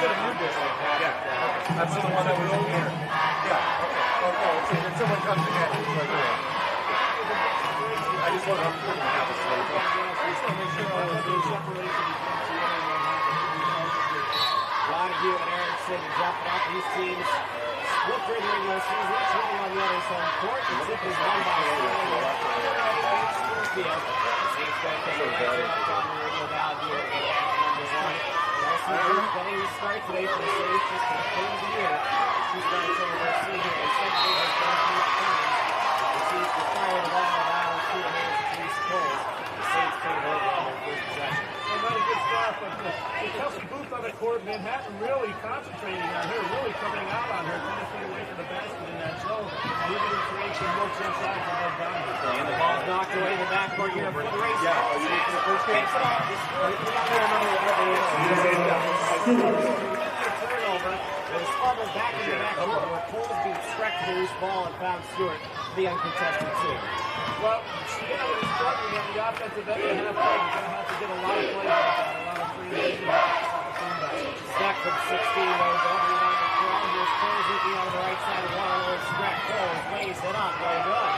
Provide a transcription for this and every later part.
in your district. Yeah. That's the one that was over here. Yeah. Okay. So if someone comes in here, it's like, I just want to have a slow go. Make sure all of the separation between Siena and Manhattan. Donahue and Erickson jumping off these teams. Split for the regular season, each hitting on the other's home court. The tip is won by Siena. Field. Saints going to take a nice up on the radio dial here at number 1. Also, getting the start today for the Saints just to close the year. She starts over her senior and second has gone through the times. The Saints were fired a while around through the hands of Teresa Coles. The Saints came over on their first possession. Not a good start, but Kelsey Booth on the court, Manhattan really concentrating on her, really coming out on her, trying to stay away from the basket in that zone. Maybe to create some looks inside for Red Diamond. And the ball's knocked away in the backcourt here for the race. Takes it off. Turnover. It was fumbled back in the backcourt where Coles beat Streck to the loose ball and found Stewart, the uncontested two. Well, Siena was struggling on the offensive end of half court. You're going to have to get a lot of plays like that, a lot of free Stack from 16 goes over on the ground. Here's Coles looking on the right side of one. Old Streck. Coles lays it up. No good.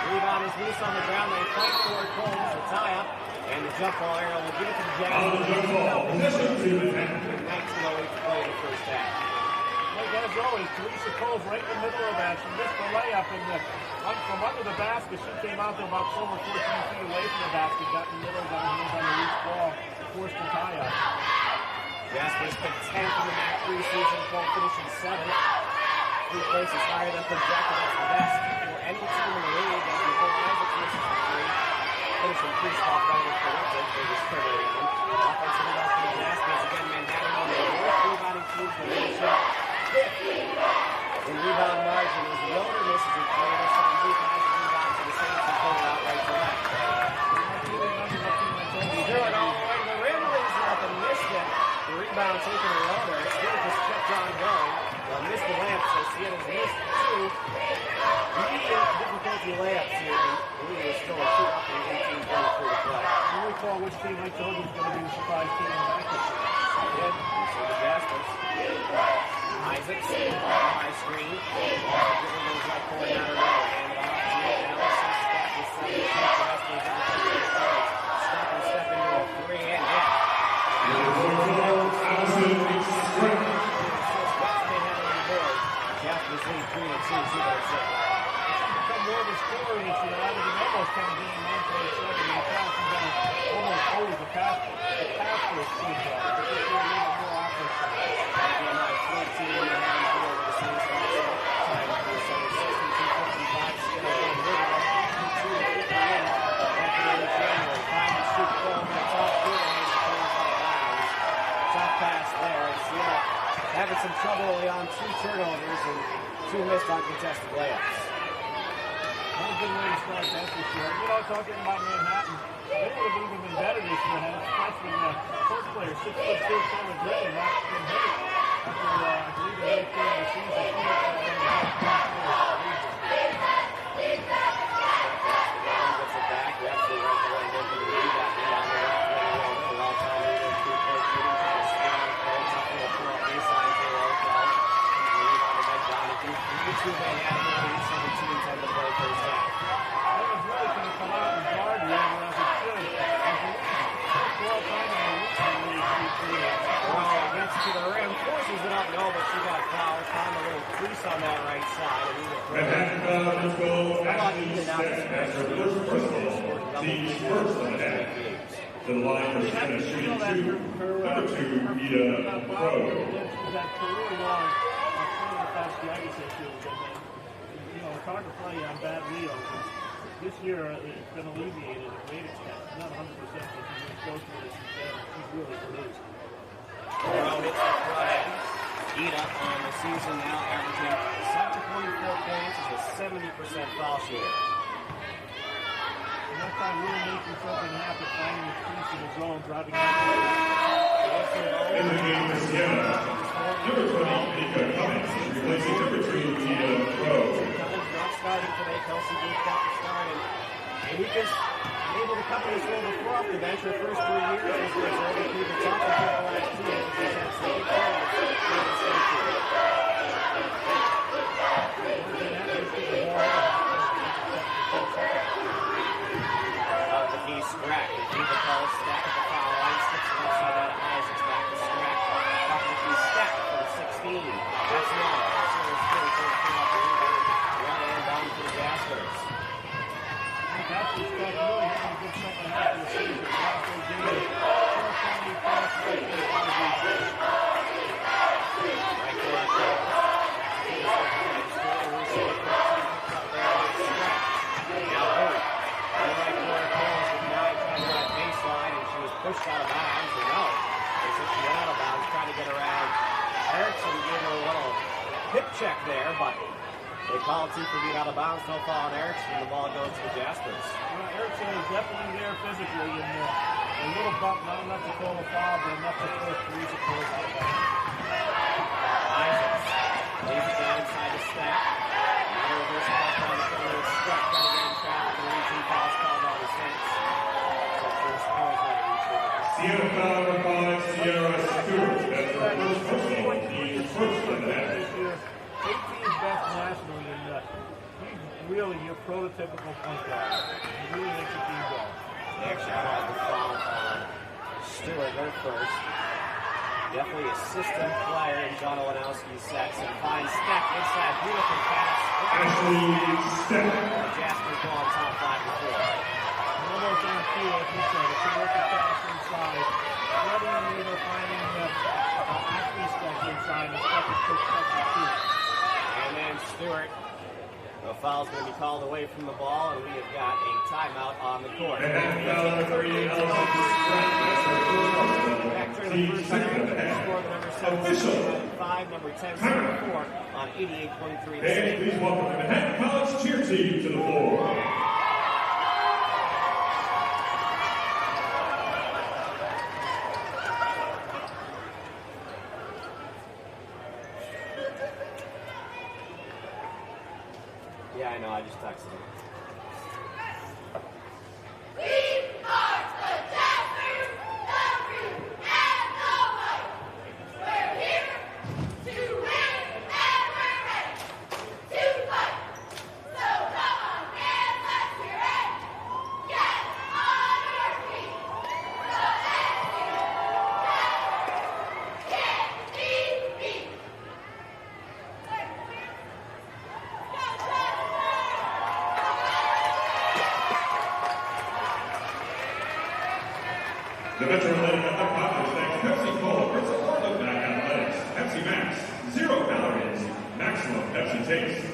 Rebound is loose on the ground. They fight for Coles. The tie-up. And the jump ball arrow will give it to Jackson. 19:08 to play in the first half. Like as always, Teresa Coles right in the middle of that. She missed the layup and from under the basket. She came out to about 12 or 14 feet away from the basket. Got in the middle, got her hands on the loose ball, forced the tie-up. Jasper's been 10th in the MAAC preseason poll, finishing 7th. 3 places higher than projected. That's the best for any team in the league. As we go Isaac misses the 3. Finishing 3 spot better for Winston for this turnaround. Offensive rebound for the Jaspers. Again, Manhattan on the worst rebounding team for the nation. 5th in rebound margin as Yoder misses the 3. This time Booth has the rebound for the Saints and pulled it out right to left. He drew it all the way to the rim. Leaves nothing. Missed it. The rebound taken to Yoder. Still just kept on going. Well, missed the layup, so Siena's missed 2. Medium difficulty layups here. The leader is still a 2 up in 18-23 to play. You recall which team I told you was going to be the surprise team in the back this year. Good. So the Jaspers. Isaacs, high screen. Giving those right corner down the road. And off to Allison. Scott with 7 Jaspers on the first place. Stop and step into a 3 and hit. Jaspers lead 3-2. See what it says. Become more of a scorer in the average almost kind of being 9.7. The pass is going to almost always the pass for a speed ball. But this year, a little more offensive. Again, by 14 and a half for the Saints. Time for the 62-55. Siena again, rebound. 2-2 after the January. 5-2 goal. That's off good. And the turns out of bounds. Tough pass there. And Siena having some trouble early on. 2 turnovers and 2 missed uncontested layups. Not a good way to start that this year. You know, talking about Manhattan, they would have even been better this year. Had freshman court player, 6'6", Taylor Gray, not been hurt after, I believe, the late game of the season. She was Gets it back. You're absolutely right. They're going to go for the rebound. Rebound there. The all-time leader, 3-point shooting. Trying to spin on Coles. Up to the pull-up baseline for Orkel. Rebound to Donahue. 3-2 Manhattan. 17-10 to play first half. That was really going to come out and guard you as it should. Well, gets to the rim, forces it up. No, but she got fouled. Found a little crease on that right side. Manhattan let's go. Team's first on the half. To the line for Siena shooting 2. Number 2, Ida Pro. That career long fasciitis issue. You know, it's hard to play on bad wheels. This year, it's been alleviated at great extent. Not 100%, but he's close to this. He's really produced. Well, it's the front end. Ida on the season now averaging 7.4 points is a 70% foul shooter. And that's time really making something happen, finding the crease in the zone, driving out. In the game for Siena, number 20, Mika Cummings, replacing number 2, Ida Pro. Cummings not starting today. Kelsey Booth got the start. And Mika's able to come to this role before off the bench. Her first 3 years was with her. Through the top of the last 2 years. She's had some big players. hip check there, but they call it 2 for being out of bounds. No foul on Erickson, and the ball goes to the Jaspers. Well, Erickson is definitely there physically, and a little bump, not enough to call a foul, but enough to force three to close out of bounds. Isaacs leaves it down inside the stack. Another reverse ball down the corner. Struck, trying to get in traffic, and reaching fouls called on the Saints. So first foul is Siena foul number 5, Sierra Stewart. That's her first personal. Team's first in the half. 18th best nationally, and he's really your prototypical point guard. He really makes the team go. They actually called the foul on Stewart, their first. Definitely a system player in John Olenowski's sets, and finds Steck inside. Beautiful pass. Ashley Steck. Jaspers go on top 5 to 4. Almost on cue, like you said. It's a terrific pass inside. Ready and either finding Ashley Steck inside, and Steck is quick touch and shoot. And then Stewart. The foul's going to be called away from the ball, and we have got a timeout on the court. And foul number 3, Allison Steck. Back during the first half, score the number 7, 5, number 10, 4 on 88-23. And please welcome the Manhattan College cheer team to the floor. Yeah, I know, I just texted him. The veteran athletic conference thanks Pepsi Cola for support of MAAC Athletics. Pepsi Max, 0 calories, maximum Pepsi taste.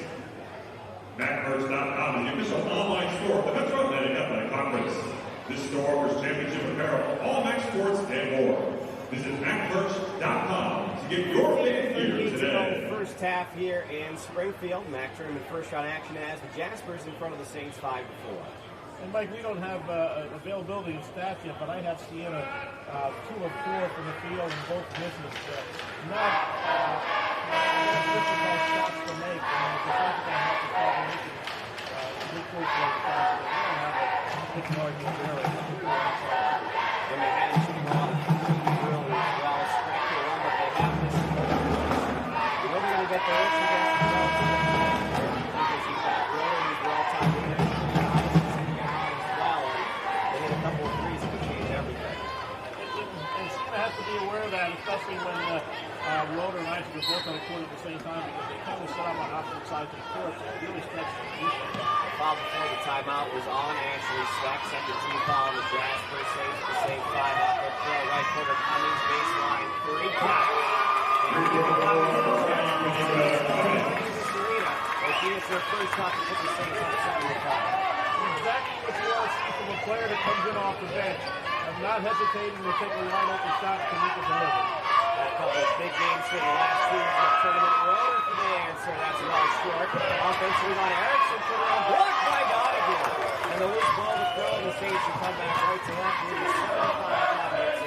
MAACmerch.com is the official online store of the Metro Atlantic Athletic Conference. This store offers championship apparel, all MAAC sports, and more. Visit MAACmerch.com to get your favorite gear today. First half here in Springfield. MAAC tournament first round action as the Jaspers in front of the Saints 5 to 4. And Mike, we don't have availability in stats yet, but I have Siena 2 of 4 from the field in both misses. Not difficult shots to make, and the fact that they have the combination, good coach like that, they don't have a big margin there. When they had shooting a lot of really well, straight to run, but they have this. You know they're going to get the hits against the Celtics because you've got Roller, who's well timed in there. Couple of threes could change everything. And Siena has to be aware of that, especially when Roder and Isaac are both on the court at the same time, because they kind of set up on opposite sides of the court, so it really stretches the defense. The foul before the timeout was on Ashley Steck. Second team foul on the Jaspers. Saves the same 5 off the throw. Right corner Cummings, baseline 3 count. Serena. They it's their first shot to put the Saints on 7-5. Exactly what you want to see from a player that comes in off the bench. I'm not hesitating to take a wide open shot to make it deliver. Had a couple of big games here in the last 2 years of the tournament. Roller for the answer. That's well short. Offensively on Erickson for the round. Blocked by Donovan. And the loose ball to throw, and the Saints should come back right to that. Lead is 7-5.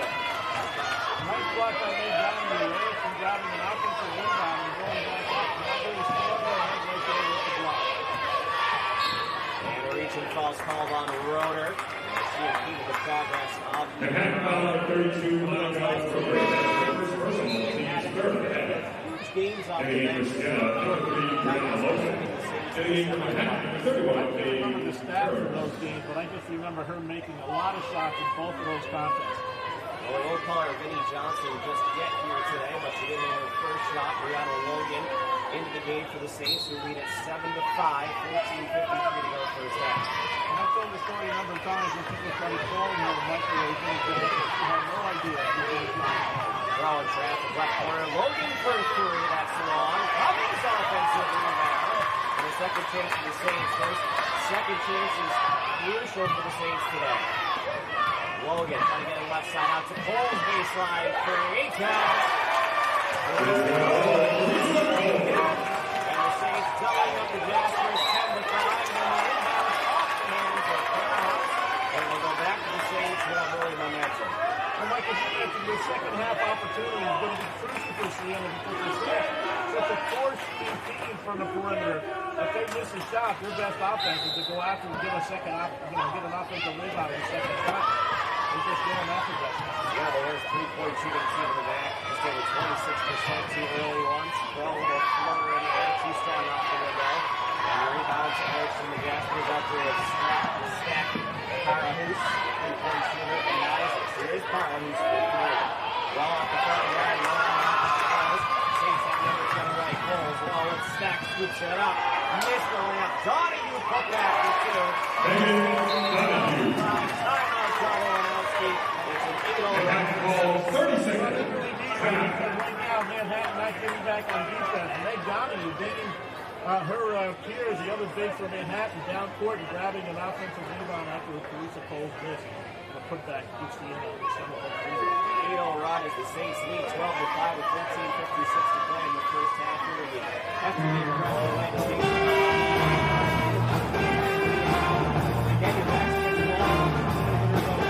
Nice block by Nate Donovan. Erickson grabbing an offensive rebound and going back up. Not really scoring there. Right there with the block. And a reaching false called on Roder. She impeded the progress of the Manhattan foul 32, knockout for first personal, team's third half. huge games off the Heading in bench. for Siena, number 3, Brandon Logan. Heading in for Manhattan, 31, I don't remember the stats third. of those games, but I just remember her making a lot of shots in both of those contests. Well, we won't call her Vinnie Johnson just yet here today, but she did in her first shot. Brianna Logan into the game for the Saints, who lead at 7-5, 14:53 to go first half. And I've told the story a number of times when people started calling her the microwave in the game. She had no idea who she was playing. Throwing traffic left corner. Logan for 3, that's long. Cummings offensive rebound. And a second chance for the Saints. First, second chance is crucial for the Saints today. Logan trying to get it left side out to Cole's baseline for 8 counts. second half opportunity is going to be crucial for Siena because they're such a force-feeding team from the perimeter. If they miss a shot, their best offense is to go after and get a second, get an offensive rebound in the second shot. They just get on that possession. Yeah, the worst three-point shooting team in the MAAC. Just over 26%, two early ones. Throw a little floater in there, too strong off the window. And the rebound to Eric from the Jaspers out there with Stack, Parahus, three-point shooter, and Isaac. Here is Parahus for three. Well off the front yard, low off the stars. Saints have numbers on the right goals. Well, let's Stack scoops it up. Missed the layup. Donahue put that for two. Timeout, John Olenowski. It's an 8-0 run. 30 seconds. Right now, Manhattan not getting back on defense. And Meg Donahue dating her peers, the other big from Manhattan, down court and grabbing an offensive rebound after Teresa Cole's miss. A putback keeps the end of the 8-0 run as the Saints lead 12-5 with 13:56 to play in the first half. Here we go. After the incredible win, the Saints again, your backs against the wall.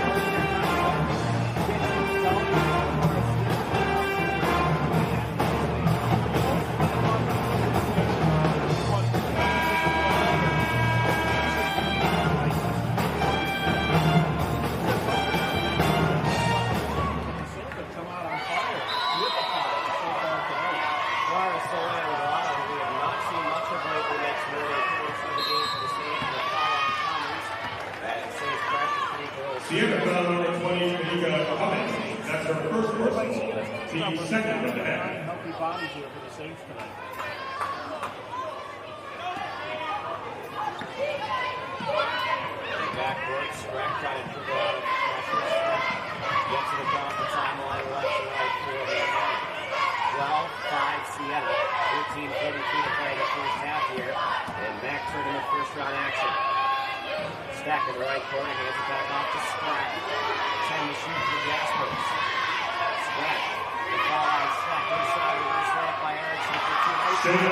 Siena foul number 20, Mika Cummings. That's her first personal. Team second of the half. Healthy bodies here for the Saints tonight. Backwards, Strack trying to dribble out of pressure. Get to the top of the timeline, left to right for the 12-5 Siena. 13:43 to play in the first half here. And MAAC tournament first round action. Stack in the right corner, hands it back off to Spratt. 10 to shoot for the Jaspers. Spratt, the foul line, Stack inside, reverse layup by Erickson for two. Siena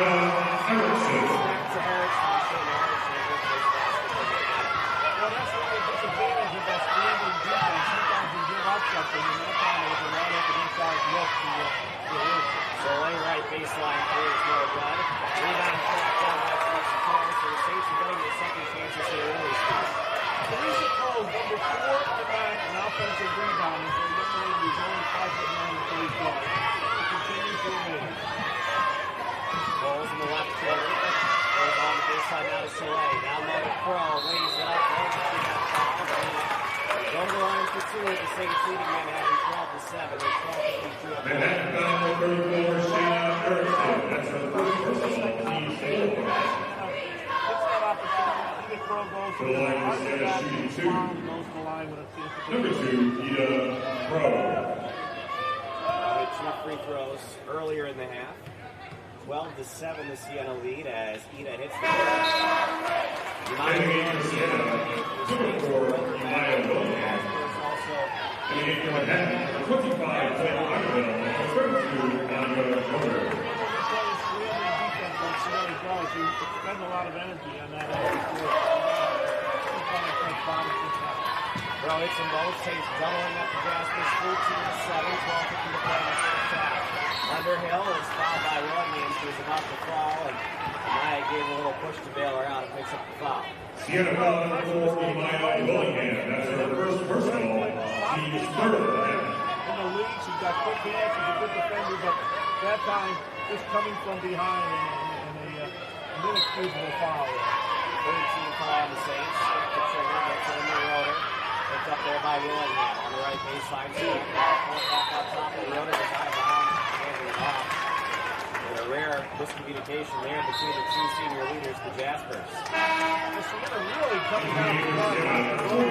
Erickson. Back to Erickson, Siena Erickson, good first basket for the game. Well, that's the only disadvantage of that standing defense. Sometimes you give up something, and that time it was a right up and inside look to win. So lane right baseline three is no good. Rebound tracked down by Teresa Cole, so the Saints are going to get second chances here early. Teresa Cole, number 4 in the MAAC in offensive rebounding, so the young lady is only 5'9" in play guard. She continues to win. Cole's in the left corner. Goes on the baseline now to Soleil. Down low to Crow. Lays it up. She got fouled. Go to the line for two with the Saints leading Manhattan 12-7. They're 12-52. Manhattan foul number 34, Siena Erickson. That's her first personal. Team second. Gets that opportunity. Either Crow goes To the line is Siena shooting two. goes to the line with a chance to Number 2, Ida Pro. With two free throws earlier in the half. 12-7 the Siena lead as Ida hits the Heading in for Siena, number 4, Maya Williams. Heading in for Manhattan, 25, Blake Underhill, and 32, Anya Jordan. You spend a lot of energy on that end. Bro, it's in both Saints doubling up the Jaspers 14-7, 12 to play in the first half. Underhill is fouled by Williams, who's about to fall, and Maya gave a little push to bail her out and picks up the foul. Siena foul number 4, Maya Willingham. That's her first personal. Team's third of the half. In the league, she's got quick hands, she's a good defender, but that time, just coming from behind and a inexcusable foul. 13 foul on the Saints. The trigger gets it in the rotor. Picked up there by Willingham on the right baseline. Back on top of the rotor. The guy down, handing it off. And a rare miscommunication there between the two senior leaders, the Jaspers. Siena really coming out of the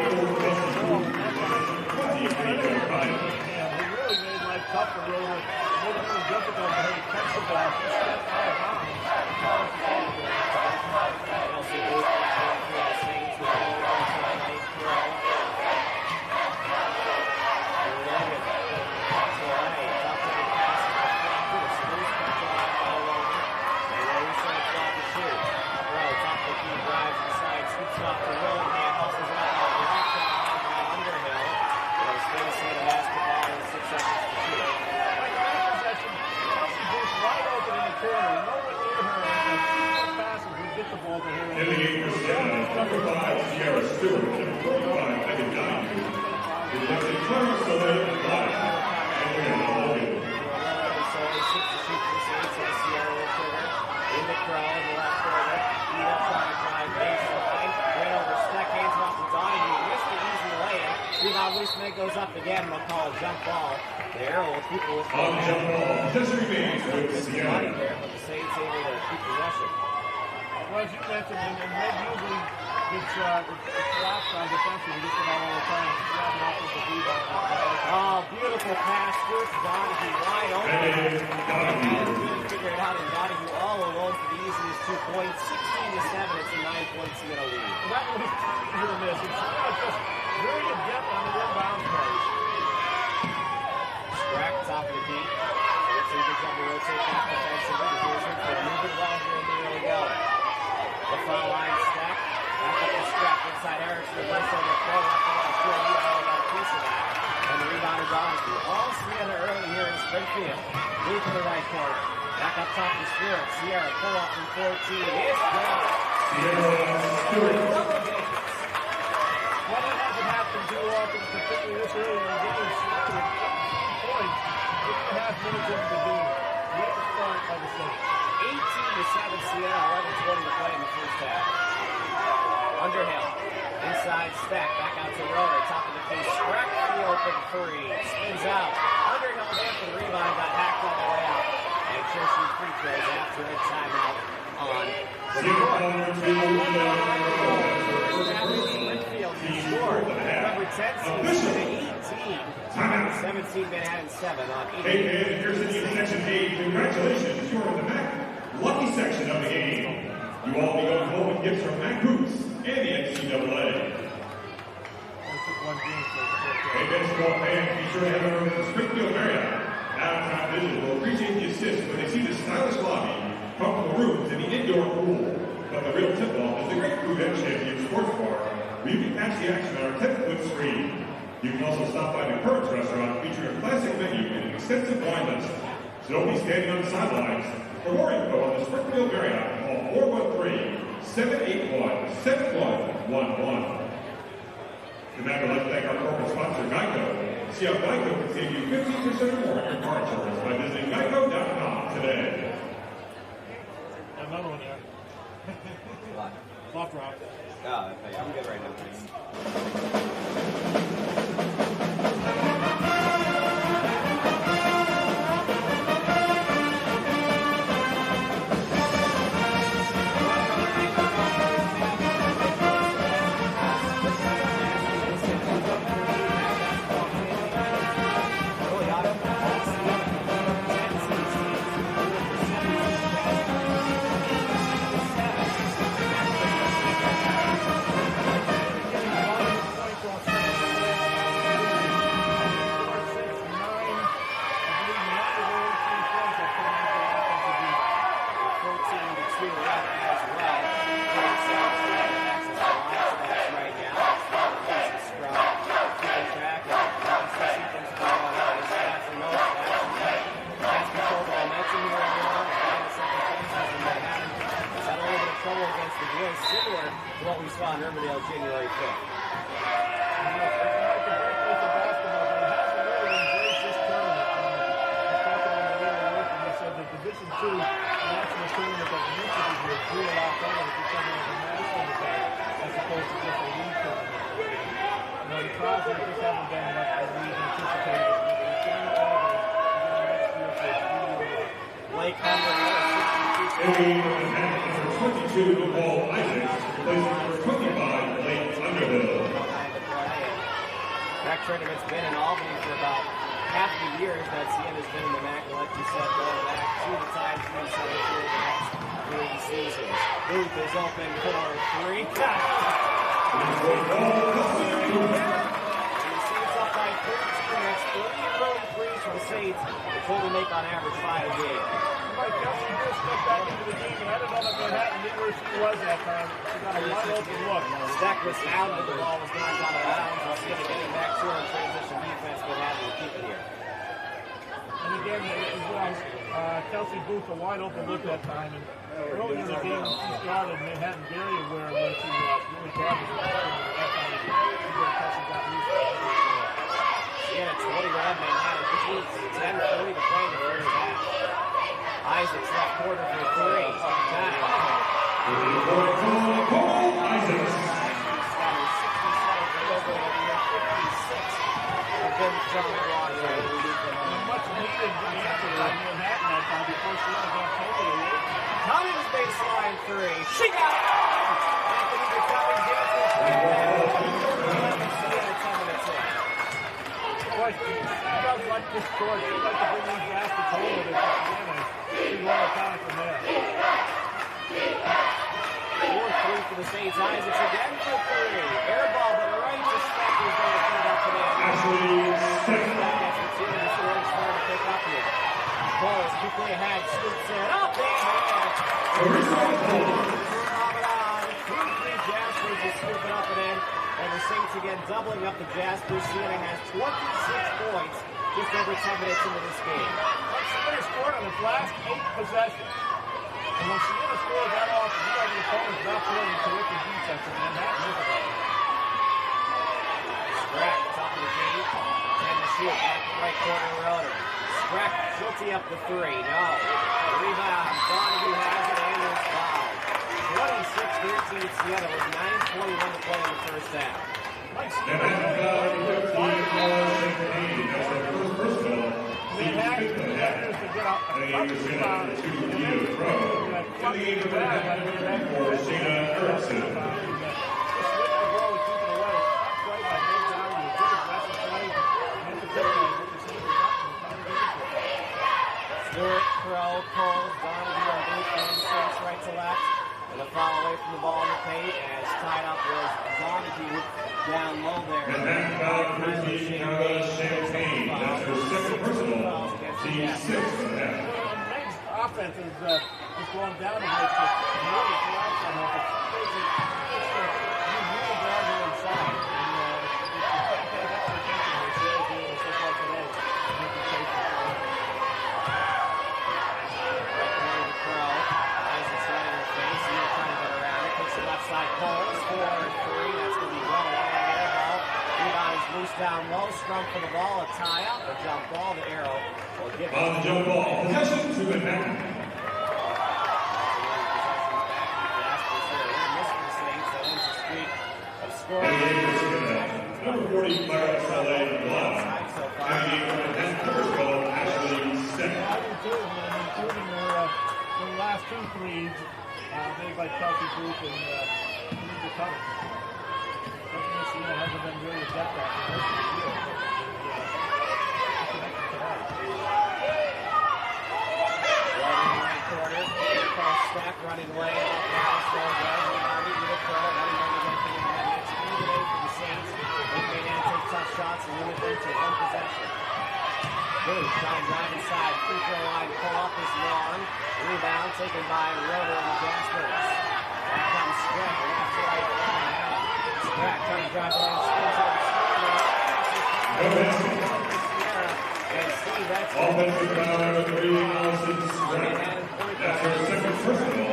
he really made life tough for Rotor. Made it really difficult for her to catch the ball. She stepped out of bounds. Chelsea Booth back there for the Saints with the right throw. Off the Willingham, hustles it out, blocked by Underhill. Still Siena basketball with 6 seconds to shoot. the ball to her. In the game for Siena, number 5, Sierra Stewart, and 45, Megan Donahue. Replacing Clara Soleil and Live. And Leah Logan. In the crow in the left corner. Eda trying to drive baseline. Right over Steck, hands off to Donahue. Missed the easy lay-in. Rebound loose, and it goes up again. We'll call a jump ball. There, we'll keep it with On jump ball, just remains with Siena. there, but the Saints able to keep possession. Well, as you mentioned, and Red usually gets collapsed on defensively just about all the time. Grab an offensive rebound. Oh, beautiful pass. First Donahue wide open. And Donahue. Couldn't figure it out, and Donahue all alone for the easiest 2 points. 16-7, it's a 9-point Siena lead. That was hit or miss. It's just very adept on the inbound plays. Strack, top of the key. It's a good job to rotate back defensively. The Wizards are moving well here, and there we go. The foul line Stack. Back up to Strack inside Erickson. Reverse over the throw. Left to left. Sure, you all got a piece of that. And the rebounder Donahue. All Siena early here in Springfield. Move to the right corner. Back up top to Stewart. Sierra pull up from 14. It's good. Sierra Stewart. Double digits. Well, that hasn't happened too often, particularly this early in the game. Started 8 points, 8.5 minutes into the game. What the start by the Saints. 18-7 Siena, 11:20 to play in the first half. Underhill, inside Stack, back out to Roder, top of the key, Strack the open three, spins out. Underhill there for the rebound, got hacked all the way out. And Churchill free throws after a timeout on the Springfield scored. Number 10 seed 18. 17 Manhattan 7 on 8. Hey, man, here's the team section 8. Congratulations, you are in the MAAC lucky section of the game. You all be going home with gifts from MAAC Hoops and the NCAA. Only took one game, so it's okay. Hey, basketball fans, be sure to head over to the Springfield area. Downtown Vision will appreciate the assist when they see the stylish lobby, comfortable rooms, and the indoor pool. But the real tip-off is the Great Food and Champion Sports Bar, where you can catch the action on our 10-foot screen. You can also stop by the Currents restaurant featuring a classic menu and an extensive wine list. So don't be standing on the sidelines. For more info on the Springfield Marriott, call 413-781-7111. The matter would like to thank our corporate sponsor, Geico. See how Geico can save you 15% or more on your car insurance by visiting geico.com today. Another one there. What? Left rock. Oh, okay, I'm good right now, thanks. Similar to what we saw in Urbandale January 5th. Division II national tournament that used to be here grew a lot better because it was a national event as opposed to just a league tournament. You know, the crowds just haven't been what we anticipated. Blake Hunter, Number 22, Paul Isaacs, replacing number 25, Blake Underhill. That tournament's been in Albany for about half the years that Siena's been in the MAAC, like you said, going back 2 times from 7 years the next 3 seasons. Booth is open for 3. And the Saints up by 13. That's 3 early threes for the Saints. They're told to make on average 5 a game. Mike Kelsey just stepped back into the game, and I don't know if Manhattan knew where she was that time. She got a wide open look. Stack was down, but the ball was knocked out of bounds. He's going to get it back to her in transition defense, but having to keep it here. And again, as well, Kelsey Booth a wide open look that time, and early in the game she started, and they had very aware where she really grabbed it. Kelsey got loose. Siena 21, Manhattan 10:40 to play in the first half. Isaac's left quarter for three. Time. Isaacs. Much needed answer by Manhattan that time before Siena got totally away. Cummings baseline three. She got it! Anthony Cummings gets it. Siena 10 minutes in. Boy, she does like this score. She'd like to bring these baskets home with her to Siena. She won a time from there. 4-3 for the Saints. Isaacs again for three. Air ball, but right to Speck is going to put it up and in. That's what Siena is really starting to pick up here. Ball is quickly ahead. Scoops it up and Ramadan. 2-3 Jaspers is scooping up and in. And the Saints again doubling up the Jaspers. Siena has 26 points just over 10 minutes into this game. Siena scored on its last 8 possessions. And when Siena scored that often, you know the opponent's not playing terrific defense, and Manhattan is about it. Strack, top of the key, and the shoot at the right corner rotor. Strack guilty up the three. No. Rebound. Donahue has it and is fouled. 26-13 Siena with 9:21 to play in the first half. Stewart, Crow, Cole, Donahue, and Booth, and Saints right to left. And a foul away from the ball in the paint as tied up was Donahue down low there. Manhattan foul Christy Champagne. That's her second personal. Team 6 for the half. Meg's offense is going down a bit. It's really throughout some of it. It's really guard her inside. And if you can't pay that much attention to her, she'll do it so far today. Side Coles for three. That's going to be well along there. Ball. Rebound is loose down low. Scrum for the ball. A tie up. A jump ball. The arrow will give it. On the jump ball. Possession to Manhattan. Number 40, Clara Saleh Blanc. 98 for Manhattan. First goal, Ashley Siena. I do too, and including her last 2 threes. Made by Kelsey Booth and Lisa Cummings. Something that Siena hasn't been really adept at for most of the year. Right quarter. Cross stack running away. Now slow down. Rebounded with a curl. Running down again for the Manhattan. It's even today for the Saints. They may now take tough shots and limit them to 1 possession. Booth trying to drive inside. Free throw line. Pull up is long. Rebound taken by Roder and the Jaspers. Back comes Strack. Left to right. Strack trying to drive the lane. Spins over. And Steve, that's offensive foul number 3, Allison Strack. That's her second personal.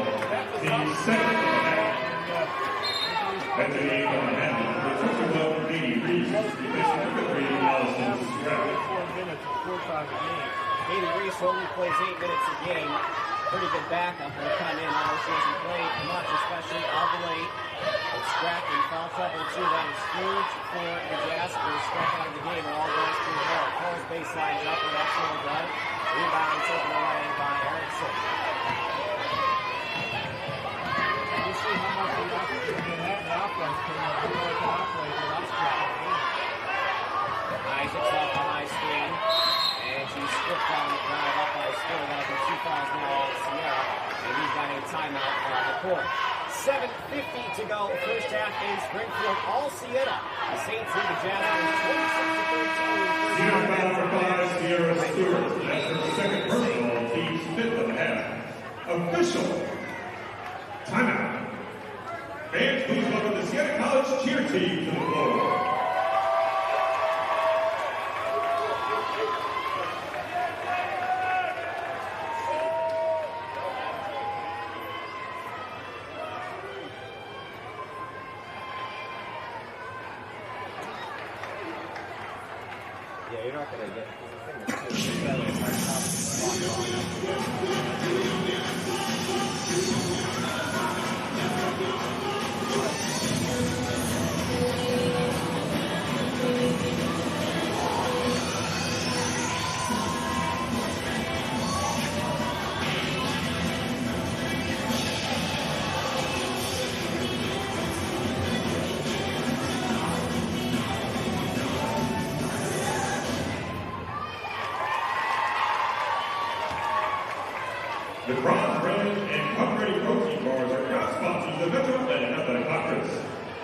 The second for the half. That's an 8 on Manhattan. The 21 Katie Reese. The number 3, Allison Strack. 4 minutes before time of game. Katie Reese only plays 8 minutes a game. Pretty good backup when they come in. Although she hasn't played much, especially of late. But Strack in foul trouble too. That is huge for the Jaspers. Strack out of the game. All goes to her. Cole's baseline jumper. That's no good. Rebound taken away by Erickson. You see how much the offense can operate without Strack. Isaac's off the high screen. And she's stripped on the drive up by Stewart. That'll be 2 fouls now on Sierra. And he's got a timeout on the court. 7:50 to go. First half in Springfield. All Siena. The Saints lead the Jaspers 26-13. Siena foul for 5, Sierra Stewart. That's her second personal. Team's 5th of the half. Official timeout. Fans, please welcome the Siena College cheer team to the floor. Yeah, you're not going to get The Bronze Bread and Cup Ready protein bars are proud sponsors of the Metro Atlantic Athletic Conference.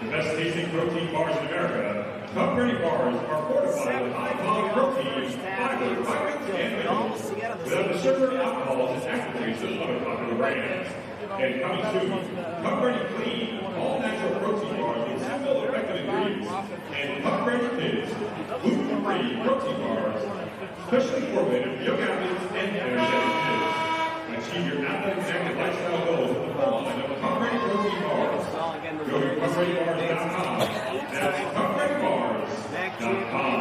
The best tasting protein bars in America, Cup Ready bars are fortified with high-quality protein, fiber, vitamins, and minerals, without the sugar, alcohols, and activates of other popular brands. And coming soon, Cup Ready Clean, all-natural protein bars with simple, effective ingredients, and Cup Ready Kids, gluten-free protein bars, specially formulated for young athletes and energetic kids. Achieve your athletic active lifestyle goals with the full line of Cup Ready protein bars. Go to CupReadyBars.com. That's CupReadyBars.com.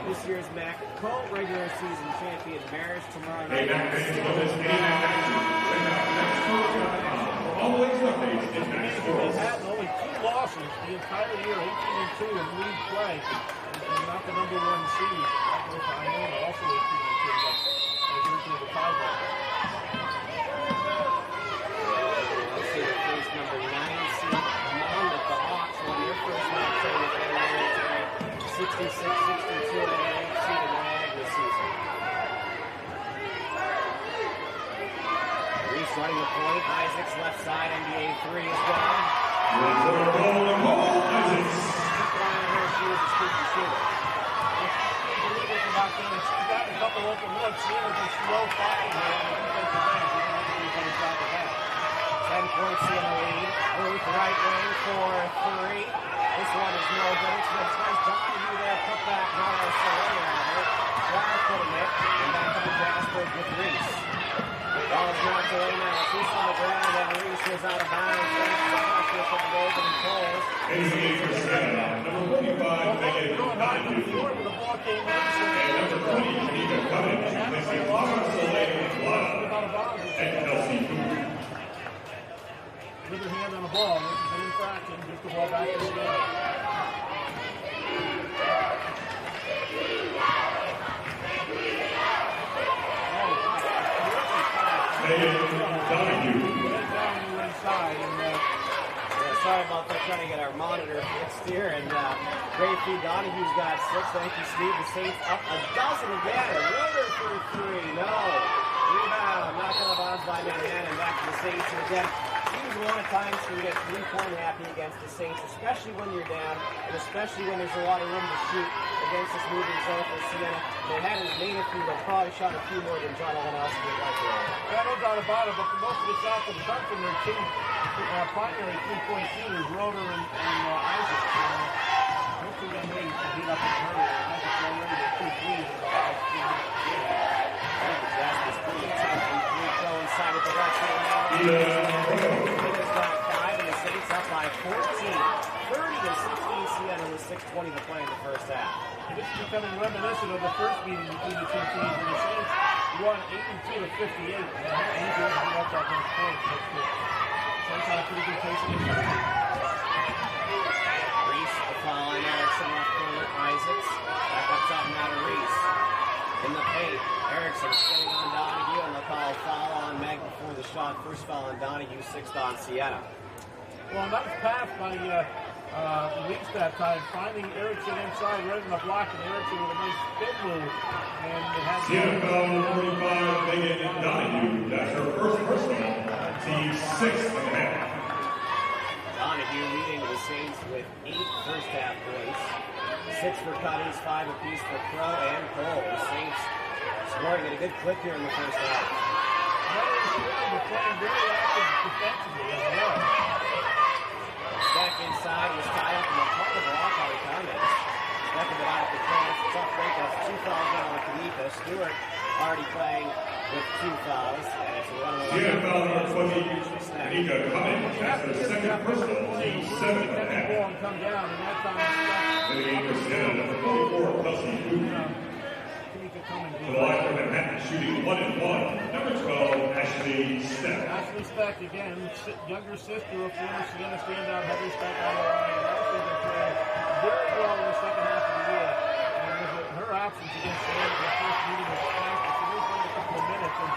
This year's MAAC co-regular season champion Bears tomorrow Hey, night. MAAC fans, know this any MAAC action. Check out MAACSports.com for all the latest updates in MAAC They've sports. had only 2 losses the entire year, 18-2 in league play, and not the number 1 seed. I know they're also 18-2, but they're going to the tiebreaker. Let's see, they face number 9 seed Monmouth. The Hawks won their first match in the February tonight, 66-62 at an 8th seed in the MAAC this season. Reese running the point. Isaacs left side, NBA 3 is gone. You're for a goal, Nicole Isaacs. Keep an eye on her. She is a sneaky shooter. She's got a couple open looks. Siena can slow fighting her on the defensive end. She can actually get inside the net. 10 points in the lead. Ruth right wing for 3. This one is no good. It's the nice Donahue there. Put back. Not a surrender at it. Clark putting it. And back to Jasper with Reese. Ball's knocked away now. It's Reese on the ground. And Reese is out of bounds. Jasper for the opening pulls. NBA for Siena, number 45, Megan Donahue. Before the ball came in, And number 20, Kanika Cummings, replacing Laura Soleil and Kelsey Booth. with her hand on the ball. This is an infraction. Gets the ball back to the game. Donahue. Sorry about that, trying to get our monitor fixed here. And great feed. Donahue's got 6. Thank you, Steve. The Saints up a dozen again. Rotor for 3. No. Rebound. Knocked out of bounds by Manhattan. Back to the Saints. And again, seems a lot of times you get 3-point happy against the Saints, especially when you're down, and especially when there's a lot of room to shoot against this moving zone for Siena. Manhattan's made it through. They'll probably shot a few more than Jonathan Nelson would like to. Yeah, no doubt about it, but for most of the shots have come from their two primary 3-point shooters, Rotor and Isaac. Most of them may beat up and hurry. Isaac already with 2 threes in the last 2 minutes. Jasper's pretty tight and 3 go inside with the right side. Sienna's got 5 and the Saints up by 14. 30-16 Siena with 6:20 to play in the first half. This is becoming reminiscent of the first meeting between the two teams, and the Saints won 82-58. Easier to be up that much points. Saints had a pretty good pace in the game. Reese, the foul on Erickson left corner. Isaacs back up top now to Reese. In the paint, Erickson getting on Donahue, and they'll call a foul on Meg before the shot. First foul on Donahue, 6th on Siena. Well, nice pass by Reese that time, finding Erickson inside, right in the block, and Erickson with a nice spin move. And it had Siena foul number 45, Megan Donahue. That's her first personal. Team 6 of the half. Donahue leading the Saints with 8 first half points. 6 for Cummings, 5 apiece for Crow and Cole. The Saints scoring at a good clip here in the first half. They're playing very active defensively as well. Back inside, he was tied up in the top of the block by Cummings. Second it out at the cross. Tough break. That's 2 fouls down on Kanika. Stewart already playing with 2 fouls. And it's a runaway. Siena foul number 20, Kanika Cummings. That's her second personal. Team 7 of the Ball half. and come down, and that time In the game for Siena, number 44, Kelsey Booth. he could come and To do. the line for Manhattan, shooting 1 and 1. Number 12, Ashley Stepp. Ashley Speck, again, younger sister of former Siena standout Heather Speck on the line. And also they played very well in the second half of the year. And with her absence against Siena, the first meeting was practice. She was playing a couple of minutes and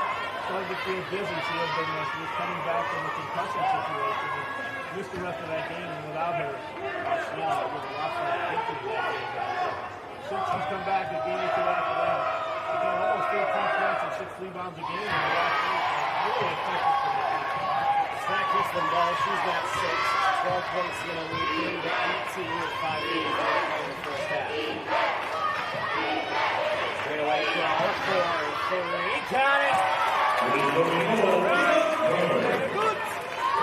started to feel dizzy. She was coming back from a concussion situation and missed the rest of that game. And without her, Siena would have lost that victory that game. Since she's come back, a game or two after that, again, almost 13 points and 6 rebounds a game in the last week. Really effective for the team. Snack hits them ball. She's got 6. 12 points in the lead. Getting to 18 with 5 games in the first half. Straight away, Crawl for 3. Got it! Good!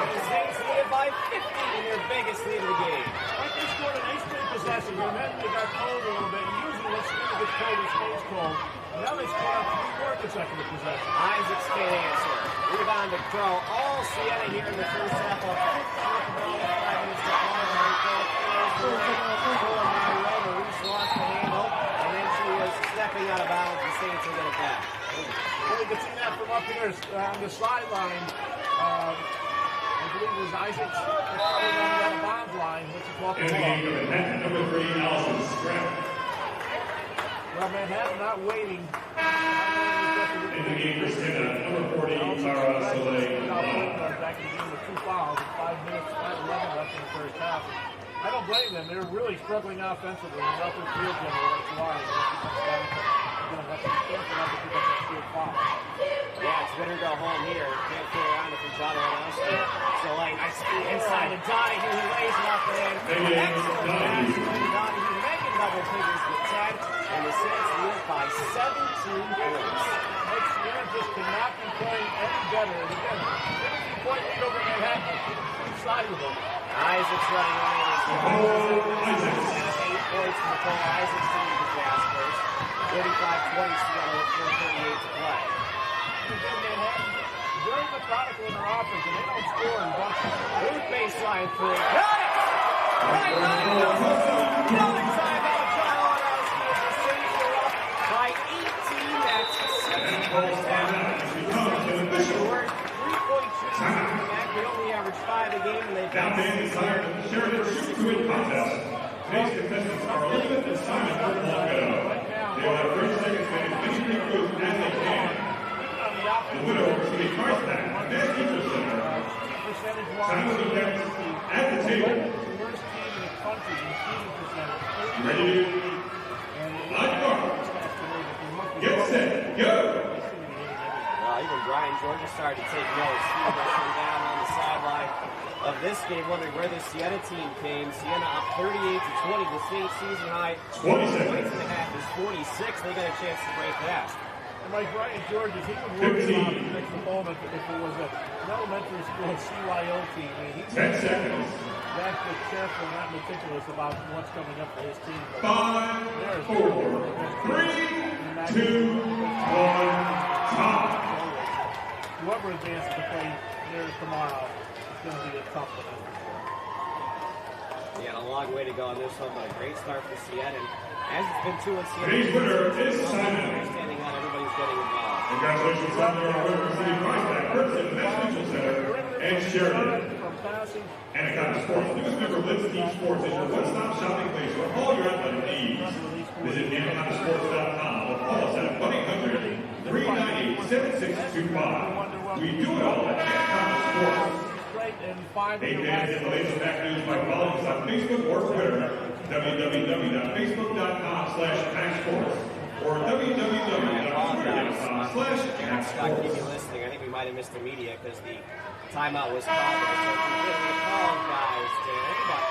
The Saints lead by 50 in their biggest lead of the game. Like they scored a nice quick possession, but then they got cold a little bit. Usually when Siena gets cold, it stays cold. And now they scored on 3 more consecutive possessions. Isaacs can't answer. Rebound to Crow. All Siena here in the first half of 5 minutes to Reese lost the handle, and then she was stepping out of bounds. The Saints will get it back. Well, you can see that from up here on the sideline. I believe it was Isaacs probably on the out of bounds line, which is off the In the ball. game for Manhattan, number 3, Allison Scrapp. Well, Manhattan not waiting. In the game for Siena, number 40, Tara Soleil. Back in the game with 2 fouls and 5 minutes, 5:11 left in the first half. I don't blame them. They're really struggling offensively. They're out their field general. That's why. They're going to have to be careful not to pick up that field foul. Yeah, it's better go home here. Can't fool around it from John Aronowski. So, like, inside to Donahue, who lays it off the end. Excellent pass from Donahue, making double figures with 10, and the Saints lead by 17 points. Like, Siena just cannot be playing any better. And again, 50-point lead over Manhattan. Each side of them. Isaacs running away. Isaacs. 8 points from Nicole Isaacs to the Jaspers. 35-20 Seattle with 4:38 to play. Again, Manhattan, very methodical in their offense, and they don't score in bunches. Booth baseline 3. Got it! Right on it goes. Another timeout. John Aronowski as the Saints are up by 18. That's 6 first half. Short 3-point shooting from MAAC. They only average 5 a game, and they've got Down in the side of the Sheridan Shoot to Win contest. Today's contestants are Elizabeth and Simon Long. They will have 30 seconds to finish many free throws as they can. The winner will receive a prize tag from Mass Teacher Center. Time will be kept at the table. Worst team in the country in shooting percentage. You ready to line guard? Get set, go! Even Brian Georgia started to take notes. He was coming down on the sideline of this game, wondering where the Siena team came. Siena up 38-20. The Saints season high 20 points seconds. and a half is 46. They got a chance to break that. And like Brian Georges, he would worry about it next opponent if it was an elementary school CYO team. I mean, he's 10 seconds. that careful and that meticulous about what's coming up for his team. 5, 4, 3, 2, 1, time. Whoever advances to play there tomorrow is going to be a tough one. He had a long way to go on this one, but a great start for Siena. And as it's been 2 in Siena, Today's winner is Simon. understanding how everybody's getting involved. Congratulations on your winner receiving prize tag, courtesy of the Mass Mutual Center and Sheridan. From passing, Anaconda Sports, newest member of Lids Team Sports, is your one-stop shopping place for all your athletic needs. Visit anacondasports.com or call us at 1-800-398-7625. We do it all at Anaconda Sports. straight and 5 Hey, fans, get the latest back news by following us on Facebook or Twitter. www.facebook.com/MAACsports or Scott, keep you www.twitter.com/MAACsports. listening. I think we might have missed the media because the timeout was called. So if you're getting the call, guys, Dan, but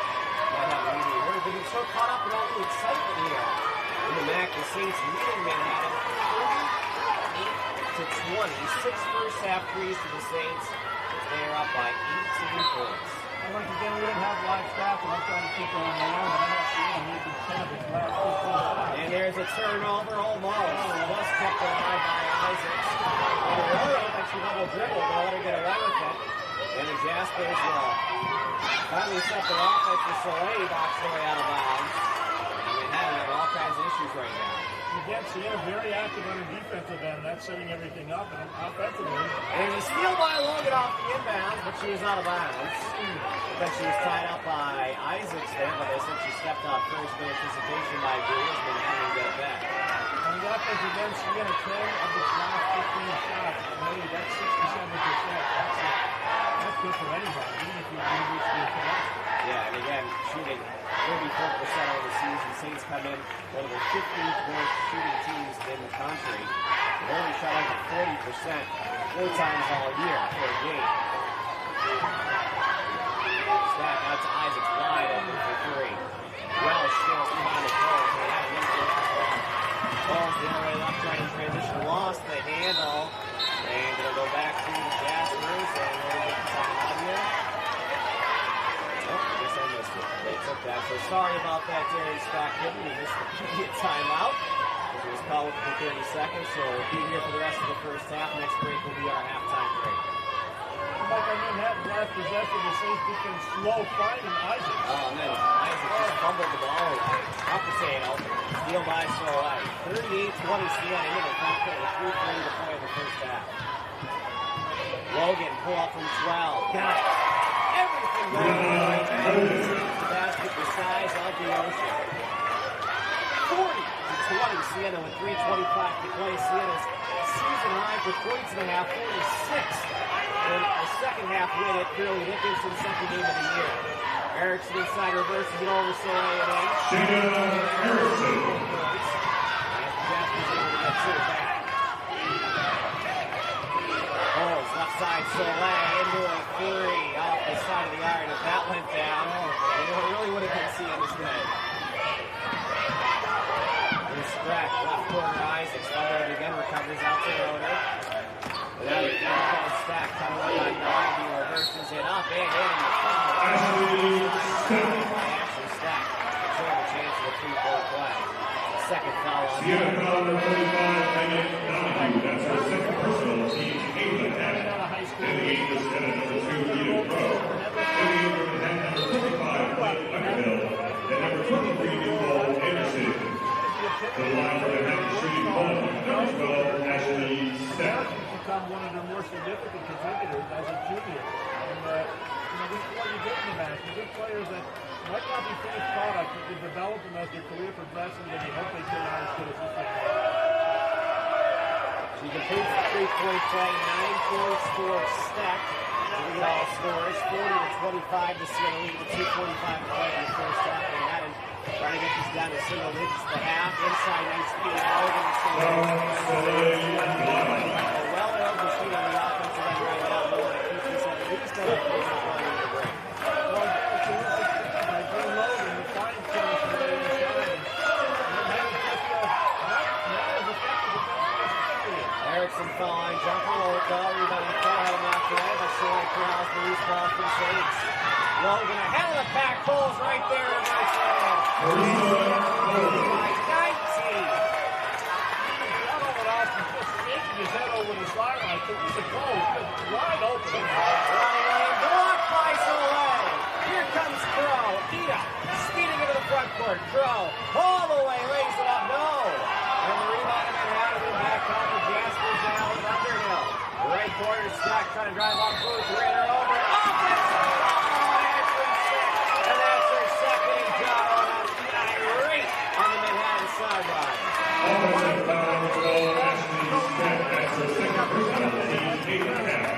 might have the media here. We've been so caught up in all the excitement here. In the MAAC, the Saints leading Manhattan 38-20. 6 first half threes to the Saints. They are up by 18 points. And like again, we don't have live stats, and I'm trying to keep it on my own, but I'm not seeing them making 10 of his last 15. And there's a turnover almost. Was kept alive by Isaacs. Arroyo makes a double dribble. They'll let her get away with it. And the Jaspers will finally set their offense with Soleil boxed their way out of bounds. And they have all kinds of issues right now. again, Siena very active on her defensive end. That's setting everything up. And offensively, And there's a steal by Logan off the inbound, but she was out of bounds. But she was tied up by Isaacs there, but they said she stepped off first. No anticipation by Greer's, but having to get it back. on the offense again, Siena 10 of its last 15 shots. Maybe that's 67%. That's good for anybody, even if you reach the connection. Yeah, and again, shooting 34% over the season. Saints come in one of the 15th worst shooting teams in the country. They've only shot over 40% 4 times all year per game. Stack out to Isaacs wide open for 3. Wells still behind the Bulls. They have one goal for Bulls. Bulls the other way left, trying to transition, lost the handle. And it'll go back to the Jaspers. And we'll get the time out here. Oh, I guess I missed it. They took that. So sorry about that, Terry Stockton. We missed the immediate timeout. It was called within 30 seconds. So we'll be here for the rest of the first half. Next break will be our halftime break. Like I Manhattan last possession, the Saints defense slow finding Isaac. Oh, man. Isaac just fumbled the ball away. Up the Potato. Steal by Solai. 38-20 Siena into the front court with 3:30 to play in the first half. Logan pull up from 12. Got it. Everything going right now. The basket the size of the ocean. 40-20 Siena with 3:25 to play. Siena's season high for points and a half, 46. And the second half win at Fairleigh Dickinson, second game of the year. Erickson inside reverses it over Soleil and in. Siena Erickson. As the Jaspers able to get to it back. Bulls left side Soleil into a 3 off the side of the iron. If that went down, it really would have been Siena's night. Stretch, left corner Isaacs, followed it again, recovers out to Roder. Without a foul Stack coming up on 9, he reverses it up and in the foul. Ashley Stack. Should have a chance of a 3-point play. Second foul on Siena foul number 45, Megan Donahue. That's her second personal, team 8 attack. And the 8 was Siena number 2, Edith Rowe. And the 8 from Manhattan number 25, Blake Underhill. And number 23, Nicole Anderson. The line for Manhattan shooting 1, number 12, Ashley Stack. Become one of their more significant contributors as a junior. And this is what you get in the MAAC. You get players that might not be finished product, but you develop them as their career progresses, and you hope they turn out as good as this one. She completes the 3-point play, 9 points for Stack. Lead all scores, 40-25 to Siena lead with 2:45 to play in the first half. Manhattan trying to get this down to single digits to half. Inside, nice speed. Logan well held the sheet on the offensive end right now. Logan keeps this at least on the first play in the break. Well, by Joe Logan, the fine chance to lay inside. Erickson foul line jumper, low ball, rebounding foul, had him after that, but Soleil corrals the loose ball from Saints. Logan ahead of the back, Coles right there in right side. 19. His head over the sideline, so he's a goal, wide open. Running lane, blocked by Soleil. Here comes Crow. Ida speeding into the front court. Crow all the way, lays it up, no. And the rebound in Manhattan, back on the Jaspers now is Underhill. The right corner, Stack trying to drive off Booth, ran her over. Offensive foul, Ashley Stack. And that's her second job on irate on the Manhattan sideline. Offensive foul for Ashley Stack. That's her second personal, team 8 attack.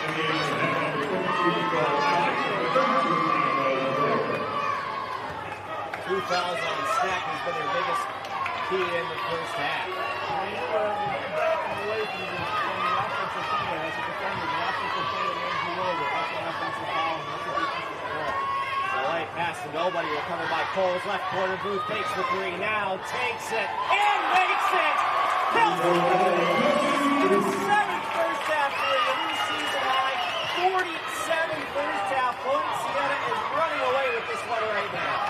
And the Manhattan number 22, Nicole Anderson. Two fouls on Stack has been their biggest key in the first half. When you backing away from the offensive player as a defender, the offensive player runs you over. That's an offensive foul. That's a defensive foul. The light pass to nobody, recovered by Coles. Left corner, Booth takes the 3 now, takes it, and makes it! Kelsey Booth, 7th first half 3, a new season high, 47 first half points. Siena is running away with this one right now.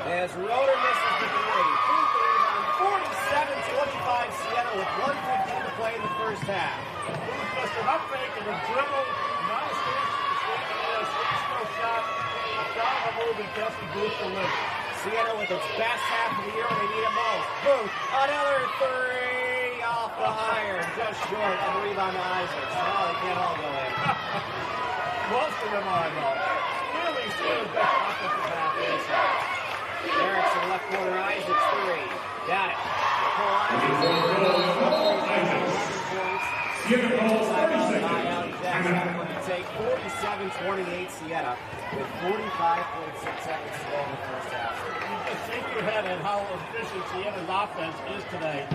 As Roder misses the 3, Booth the rebound, 47-25 Siena with 1:15 to play in the first half. Booth just an up fake and a dribble, not a stick shot, a move, and Kelsey Booth delivers. Siena with its best half of the year when they need it most. Booth, another three off the iron, just short of the rebound to Isaacs. Well, they can't all go in. Most of them are, though. Clearly, Siena's best offensive half is. Erickson, left corner, Isaacs, three. Got it. Nicole Isaacs. Siena calls 30 Jackson seconds. take 47-28 Siena with 45.6 seconds to go in the first half. You just shake your head at how efficient Siena's offense is today.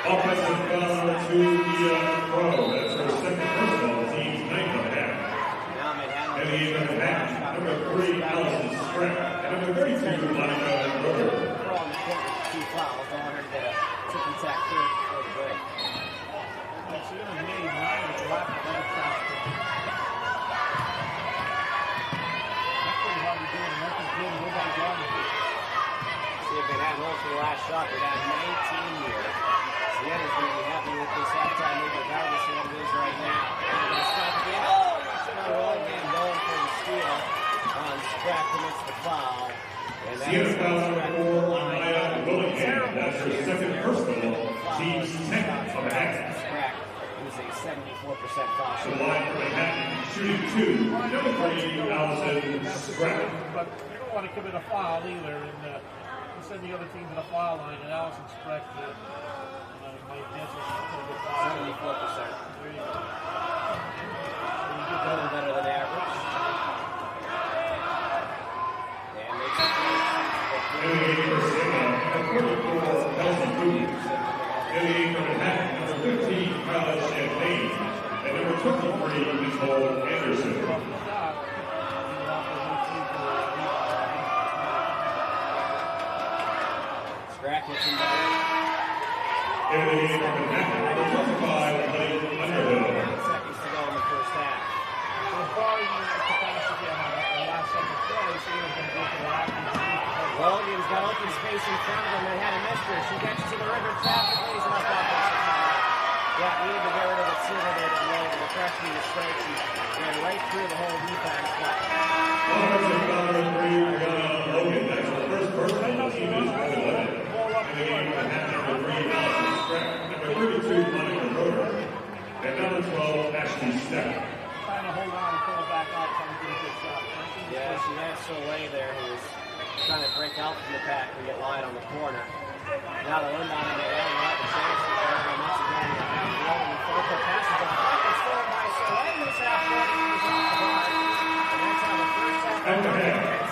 Offensive foul to the Pro. That's her second personal. Team's ninth on half. And the end of the half. Number 3, Allison Strack. And number 32, Monica Roder. Pro on the court with 2 fouls. Don't want her to get a tick and tack third before the break. Siena made 9 with the last shot. That's pretty hard to do, and that's as good as nobody guarding it. See if they had holes for the last shot. They'd have 19 here. Siena's going to be happy with this halftime lead regardless of what it is right now. They're going to stop again. Oh, should have rolled again. Going for the steal. Strack commits the foul. And Siena foul number 4 on Maya Willingham. That's her second personal. Team's 10th on the half. Strack is a 74% foul The shooter. line for Manhattan, shooting 2. Number 3, Allison Strack. But you don't want to commit a foul either, and you send the other teams to the foul line, and Allison Strack my guess is a good foul. 74%. There you go. A little better than average. And makes it Eliminating for Siena, number 44, Kelsey Booth. Eliminating for Manhattan, number 15, Kyla Champagne. And number 23, Nicole Anderson. Strack hits him down. Eliminating for Manhattan, number 25, Blake Underhill. 9 seconds to go in the first half. So barring the capacity on the last second play, Siena's going to go for the last. Logan's got open space in front of him and had a mister. She gets to the river trap and plays enough offensive foul. Yeah, we need to get rid of it sooner than later. The freshman is straight. She ran right through the whole defense. Offensive foul number 3, Brianna Logan. That's her first personal. Team is 11. Eliminating for Manhattan, number 3, Allison Strack. Number 32, Monica Roder. And number 12, Ashley Stepp. Trying to hold on and pull it back out, trying to get a good shot. Yeah, she had Soleil there who was trying to break out from the pack and get wide on the corner. Now the Lindon and the Allen have a chance to go over once again. And Logan with 4 quick passes on the front. It's stolen by Soleil. Who's half court. He's off the bar. And that's how the first half. At the half,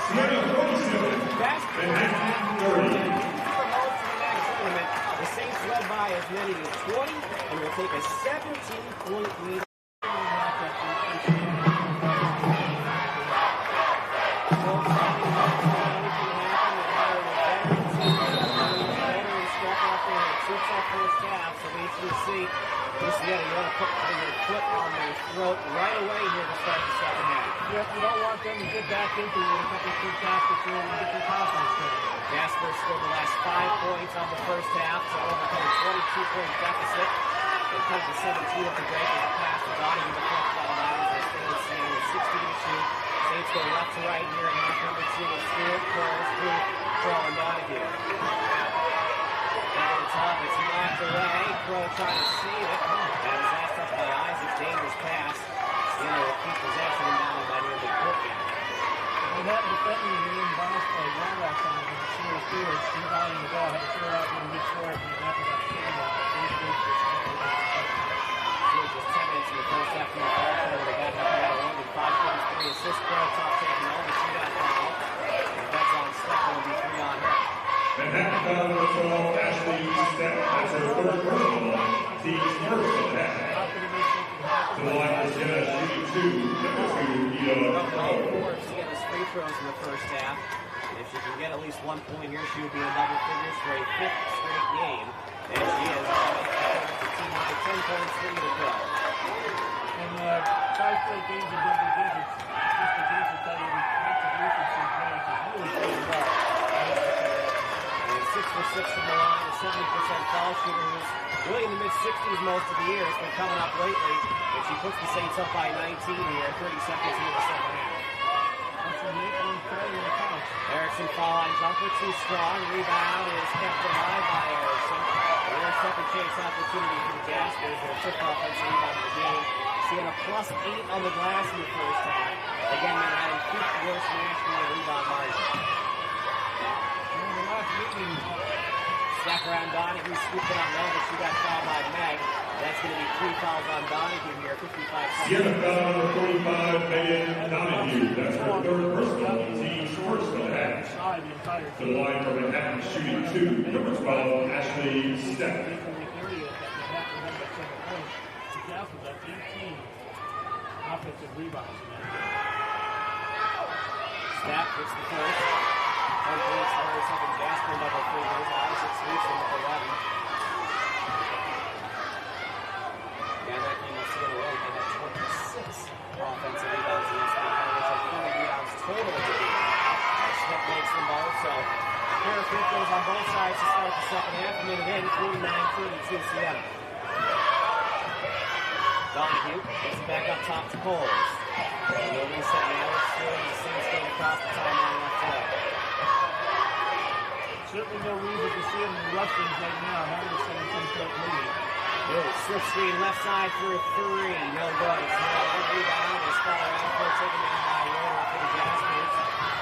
Siena 47, Manhattan 30. The Saints led by as many as 20 and will take a 17-point lead. Siena, you want to put your foot on their throat right away here to start the second half. Yep, you don't want them to get back into it with a couple of quick baskets here and get their confidence going. Jasper scored the last 5 points on the first half to overcome a 22-point deficit. They cut to 17 at the break as a pass to Donahue deflected out of bounds. They stayed the same with 16 to shoot. Saints go left to right here in half number 2 with Stewart, Coles, Booth, Crow, and Donahue. Over the top, it's knocked away. Crow trying to save it. That is asked up by Isaac. Dangerous pass. Siena will keep possession and down by near midcourt. And that defending the inbounds play right last time when Siena Stewart rebounding the ball, had to throw out in midcourt, and that was a shame on the first base. Just 10 minutes in the first half of the ball quarter. They got one with 5 points, 3 assists. Crow top taking all the shootout foul. And that's on Steph, will be 3 on her. Manhattan foul number 12, Ashley Steph. That's her third personal line. Team's first of that. To the line for Siena shooting 2, number 2, Ida Crow. 4 of Siena's free throws in the first half. And if she can get at least 1 point here, she would be in double figures for a 5th straight game. And she is the team high 10 points, 3 to go. And 5 straight games in double digits. Just the games will tell you the contribution she's made is really playing well. And 6 for 6 from the line, a 70% foul shooter who's really in the mid-60s most of the year. It's been coming up lately. And she puts the Saints up by 19 here, 30 seconds into the second half. Erickson foul line jumper, too strong. Rebound is kept alive by Erickson. Their second chance opportunity for the Jaspers with a fifth offensive rebound of the game. Siena plus 8 on the glass in the first half. Again, they're having 5th worst national rebound margin. Step around Donahue, scooped it on low, but she got fouled by Meg. That's going to be 3 fouls on Donahue here, 55 seconds. Siena foul number 45, Megan Donahue. That's her third personal, team's first of the half. To the line for Manhattan shooting 2, number 12, Ashley Steph. Offensive rebounds. Steph gets the first. 10 points for her second Jasper double figures. Isaac sweeps him with 11. Yeah, that game will see in a row. They had 26 offensive rebounds against the Tigers and 20 rebounds total in the game. Smith makes them both, so pair of free throws on both sides to start the second half. A minute in, 49-32 Siena. Donahue gets it back up top to Coles. No reset now. It's still the Saints game across the timeline left today. Certainly no reason to see them in the Russians right now, having a 17-point lead. Slip screen left side for a 3. No good. It's not a rebound. It's Scholar Alford taken down by Roder for the Jaspers.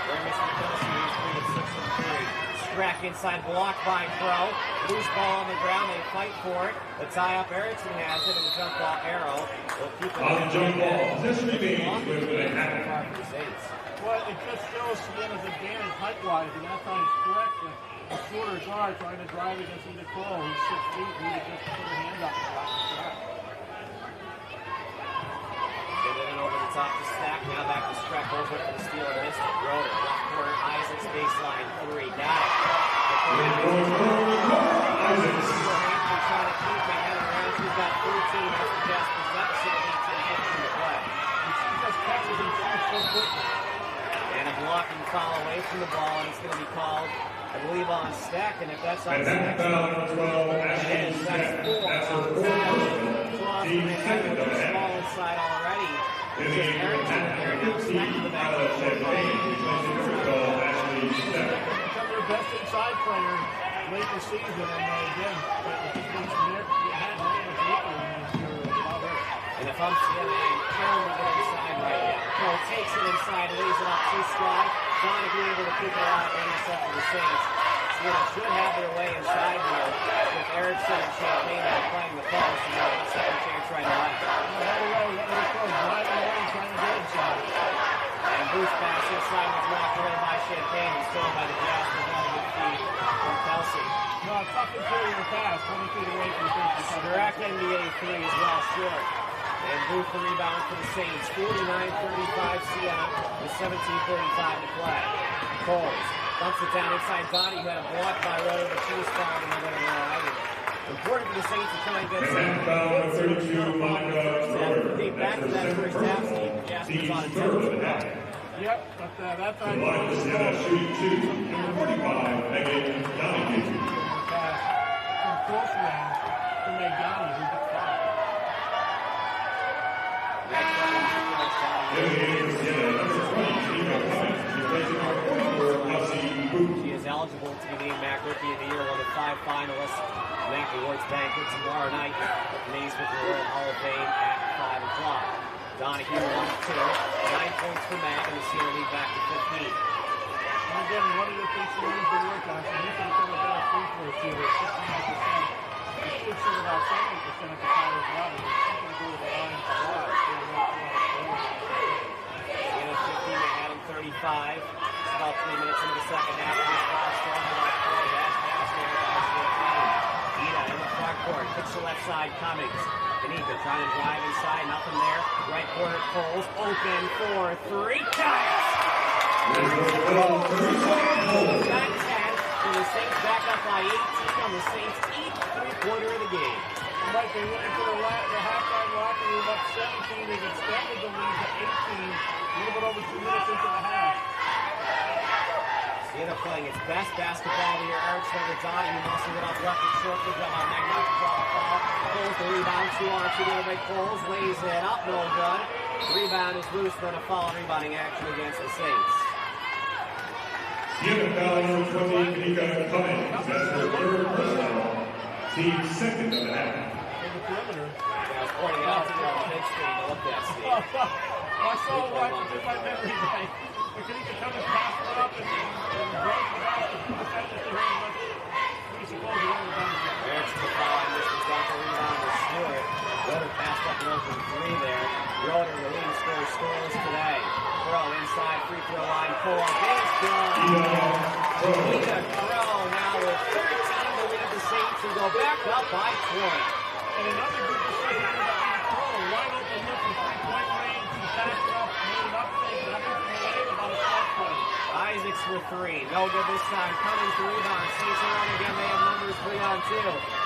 Where Mr. Kelsey is 3 of 6 from 3. Strack inside, blocked by Crow. Loose ball on the ground. They fight for it. The tie-up, Erickson has it, and the jump ball arrow will keep it On the jump ball, possession remains with Manhattan. Well, it just shows Siena's advantage height-wise, and that time it's correct. A shorter guard trying to drive against Ida Crow, who's 6 feet, who would just put her hand up and block the shot. Get it over the top to Stack. Now back to Streck. Over for the steal and missed it. Roder, left corner, Isaac's baseline 3. Got it. Isaacs. Trying to keep Manhattan around. She's got 13. That's the Jasper's deficit. 18 to play. She just catches and shoots so quickly. And a blocking foul away from the ball, and it's going to be called, I believe, on Stack. And if that's on Manhattan Stack, foul number 12, Ashley Steph. That's her fourth personal, team's second of the half. Ball inside already. In the game, Manhattan team out of Champaign, replacing number 12, Ashley Steph. Become their best inside player late in the season, and again, but it just makes Nick had not much nickel without her. And if I'm Siena, Karen will get inside right now. Cole takes it inside, lays it up 2 stride. Donahue able to keep it out and intercept for the Saints. Siena should have their way inside here with Erickson and Champaign now playing the post, and they'll have a second chance right away. Trying to get inside. And Booth pass inside was knocked away by Champaign and stolen by the Jaspers on the feed from Kelsey. No, tough interior pass, 20 feet away from the first. Direct NBA 3 as well, short. And Booth the rebound for the Saints. 49-35 Siena with 17:35 to play. Coles dumps it down inside body. Who had a block by Roder, but she was fouled and they're going to ride. Important for the Saints to try and get Manhattan foul number 32, Monica Roder. Back to that first half. Jaspers on a 10 third of the half. Yep, but that To time. the line for Siena shooting 2, number 45, Megan Donahue. Pass from close range to Megani, who gets fouled. In the game for Siena, number 20, eligible to be named MAAC Rookie of the Year, one of 5 finalists. MAAC Awards banquet tomorrow night at the Naismith Memorial Hall of Fame at 5 o'clock. Donahue 1-2, 9 points for MAAC, and the Siena lead back to 15. And again, one of the things he needs to work on, so he can become a better free throw shooter, 69%. He should shoot about 70% at the college level. He's not going to go to the line a lot. Siena 15, Manhattan 35. It's about 3 minutes into the second half. This ball strong about 4. Dash there by Siena. Ida in the front court. Kicks the left side. Cummings. Benita trying to drive inside. Nothing there. Right corner. Coles. Open for 3. Counts! Back 10. And the Saints back up by 18 on the Saints' 8th three-pointer of the game. Right, they went into the halftime locker room up 17. They've extended the lead to 18. A little bit over 2 minutes into the half. Siena playing its best basketball of the year. Eric Schroeder, Donahue muscling it up left and short. Good job on Magnox to draw the foul. Pulls the rebound. 2-on-2 to make Coles. Lays it up. No good. The rebound is loose. Then a foul rebounding action against the Saints. Siena foul number 20, Kanika Cummings. That's her third personal. Team second of the half. In the perimeter. Yeah, I was pointing out to you on the big screen to look at, Steve. I saw what in my memory bank. Kanika Cummings passed it up and broke the basket. The defenders to him. We suppose he won the basket. Eric's the foul on this. He's got the rebound with Stewart. Roder passed up an open 3 there. Roder, the leading scorer, scoreless today. Crow inside free throw line. Pull up. It's good. Ida Crow now with 13 to lead the Saints who go back up by 20. And another good decision by Ida Crow. Wide open look from 3-point range. He passed it up, made an upfake, and everything away about a foul play. Isaacs for 3. No good this time. Cummings to rebound. Saints are on again. They have numbers 3-on-2.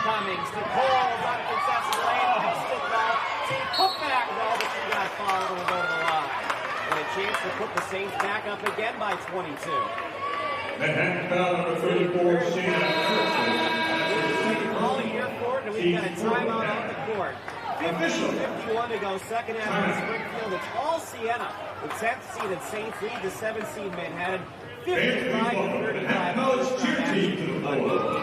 Cummings to Coles on a contested lane. Missed it though. Team put back though, but she got fouled and will go to the line. And a chance to put the Saints back up again by 22. Manhattan foul number 34, Siena. All year for it, and we've got a timeout on the court. 50-51 to go, second half in Springfield. It's all Siena. The 10th seeded Saints lead the 7th seed Manhattan. 55-35. College cheer team to the floor.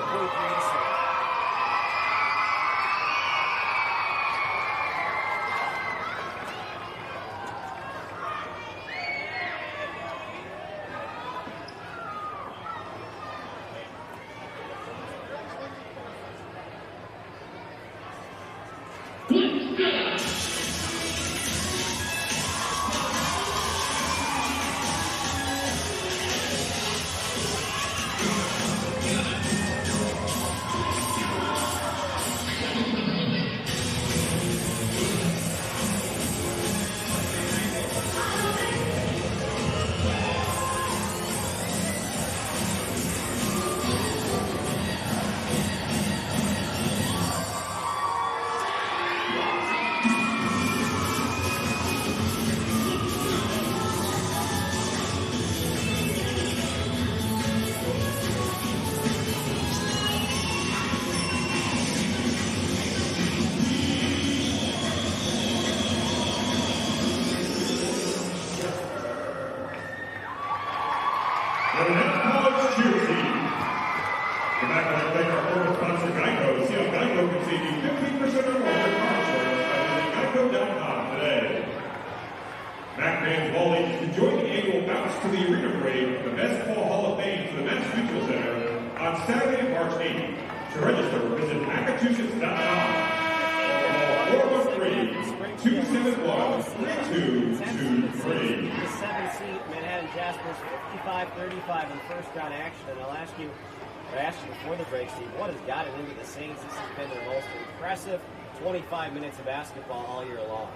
The next college cheer team. The backline player our former sponsor Geico. See how Geico can save you 15% or more on car insurance by visiting Geico.com today. MAAC fans of all ages can join the annual bounce to the Arena Parade of the Basketball Hall of Fame for the Men's Mutual Center on Saturday, March 8th. To register, visit Massachusetts.com. 413-271-3223. The 7th seed Manhattan Jaspers 55-35 in first round action. And I asked you before the break, Steve, what has gotten into the Saints? This has been their most impressive 25 minutes of basketball all year long.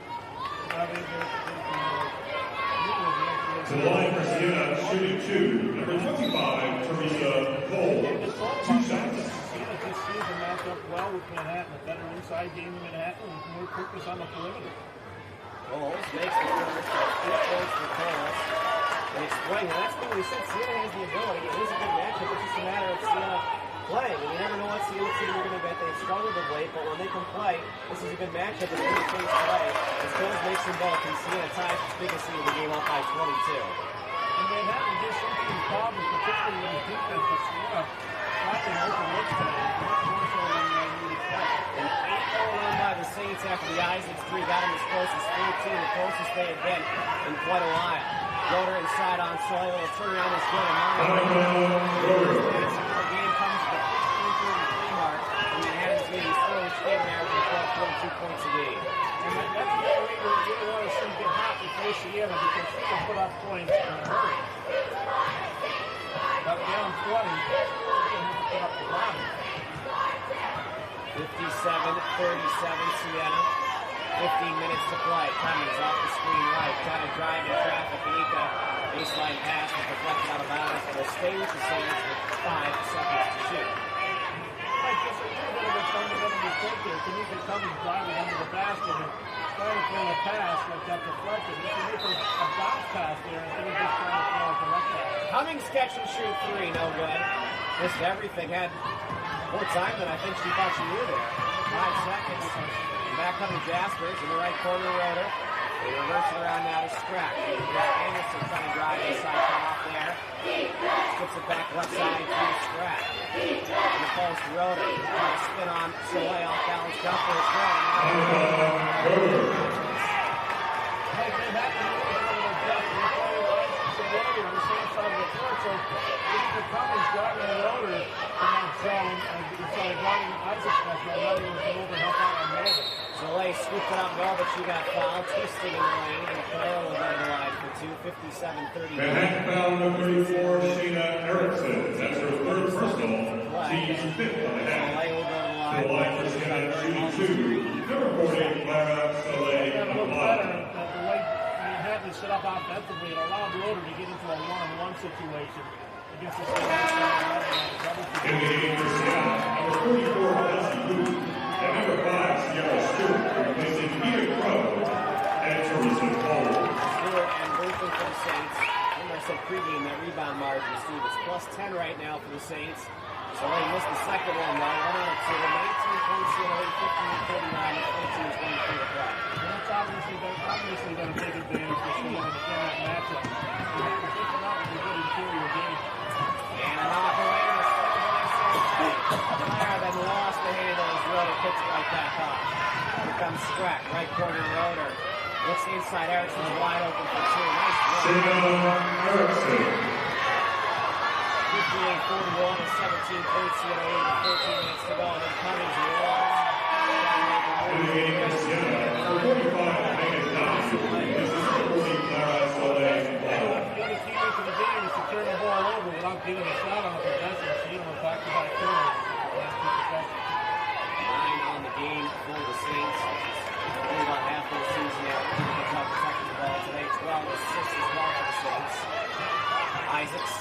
To the line for Siena, shooting 2, number 25, Teresa Cole. 2 shots. Siena this season matched up well with Manhattan, a better inside game in Manhattan with more quickness on the perimeter. Coles makes the first, 8 points for Coles. And explain, that's what we said, Siena has the ability. It is a good matchup, it's just a matter of Siena playing. And you never know what Siena team you're going to bet. They've struggled of late, but when they can play, this is a good matchup. It's going to play. As Coles makes them both, and Siena ties the biggest seed of the game up by 22. And they have to do some of these problems, particularly with the defense, but Siena finding open looks today, much more so than you'd expect. An 8-0 run by the Saints after the Isaacs three got them as close as 14, the closest they had been in quite a while. Rotor inside on Soleil, will turn around is good. The game comes to the 15-33 mark from the Manhattan's leading score, which came in averaging 12.2 points a game. And that's the way we really want to see get hot before Siena because she can put up points in a hurry. But down 20, she can have to put up the bottom. 57-37 Siena. 15 minutes to play. Cummings off the screen right, trying to drive in traffic. Anika, baseline pass was deflected out of bounds. Will stay with the Saints with 5 seconds to shoot. Like just a little bit of a fundamental mistake there. Kanika Cummings driving under the basket and trying to throw a pass that got deflected. If you make a bounce pass there instead of just trying to throw a direct pass. Cummings catch and shoot three, no good. Missed everything. Had more time than I think she thought she knew there. 5 seconds. Back coming Jaspers in the right corner rotor. They reverse it around now to Strack. Anderson trying to drive inside, cut off there. Skips it back left side to Strack. In the post rotor. Trying to spin on Soleil off balance jumper. It's good. Like they have to do a little adjustment. They're playing Soleil on the same side of the court. So Kanika Cummings driving the rotor in that zone. Sorry, driving Isaac's best. Letting him come over and help out on rotor. Soleil scooped it up well, but she got fouled, twisting in the lane, and Carroll will go to the line for 2, 57-39. Manhattan foul number 34, Siena Erickson. That's her third personal. She's fifth on the half. Soleil will go to the line. To the line for Siena, shooting 2. Number 40, Clara Soleil. A little better the way Manhattan is set up offensively. It allowed Rotor to get into a one-on-one situation against the In the game for Siena, number 44, Kelsey Booth. And number 5, Sierra Stewart, replacing Peter Crow and Teresa Cole. Stewart and Bootham for the Saints. Remember I said pregame that rebound margin, Steve. It's plus 10 right now for the Saints. Soleil missed the second one, though. 1 out of 2. 19 points, 15-39, 14 is 23 to play. That's obviously going to take advantage for Siena in that matchup. You have to think about it with a good interior game. And a knock away on the second Fire then lost the handle as Rotor picks it right back off. Here comes Strack, right corner Rotor. Looks inside, Erickson's wide open for 2. Nice work. Siena Erickson. 58-41 and 17 points, Siena leading 14 minutes to go. And then Cummings lost. In the game for Siena, number 45, Megan Dodson. This is number 40, Clara Soleil. The other key to the game is to turn the ball over without getting a shot on the possession. Siena was back-to-back corners last 2 possessions. 9 on the game for the Saints. Only about half of the season now. That's how protecting the ball today. 12 assists as well for the Saints. Isaacs,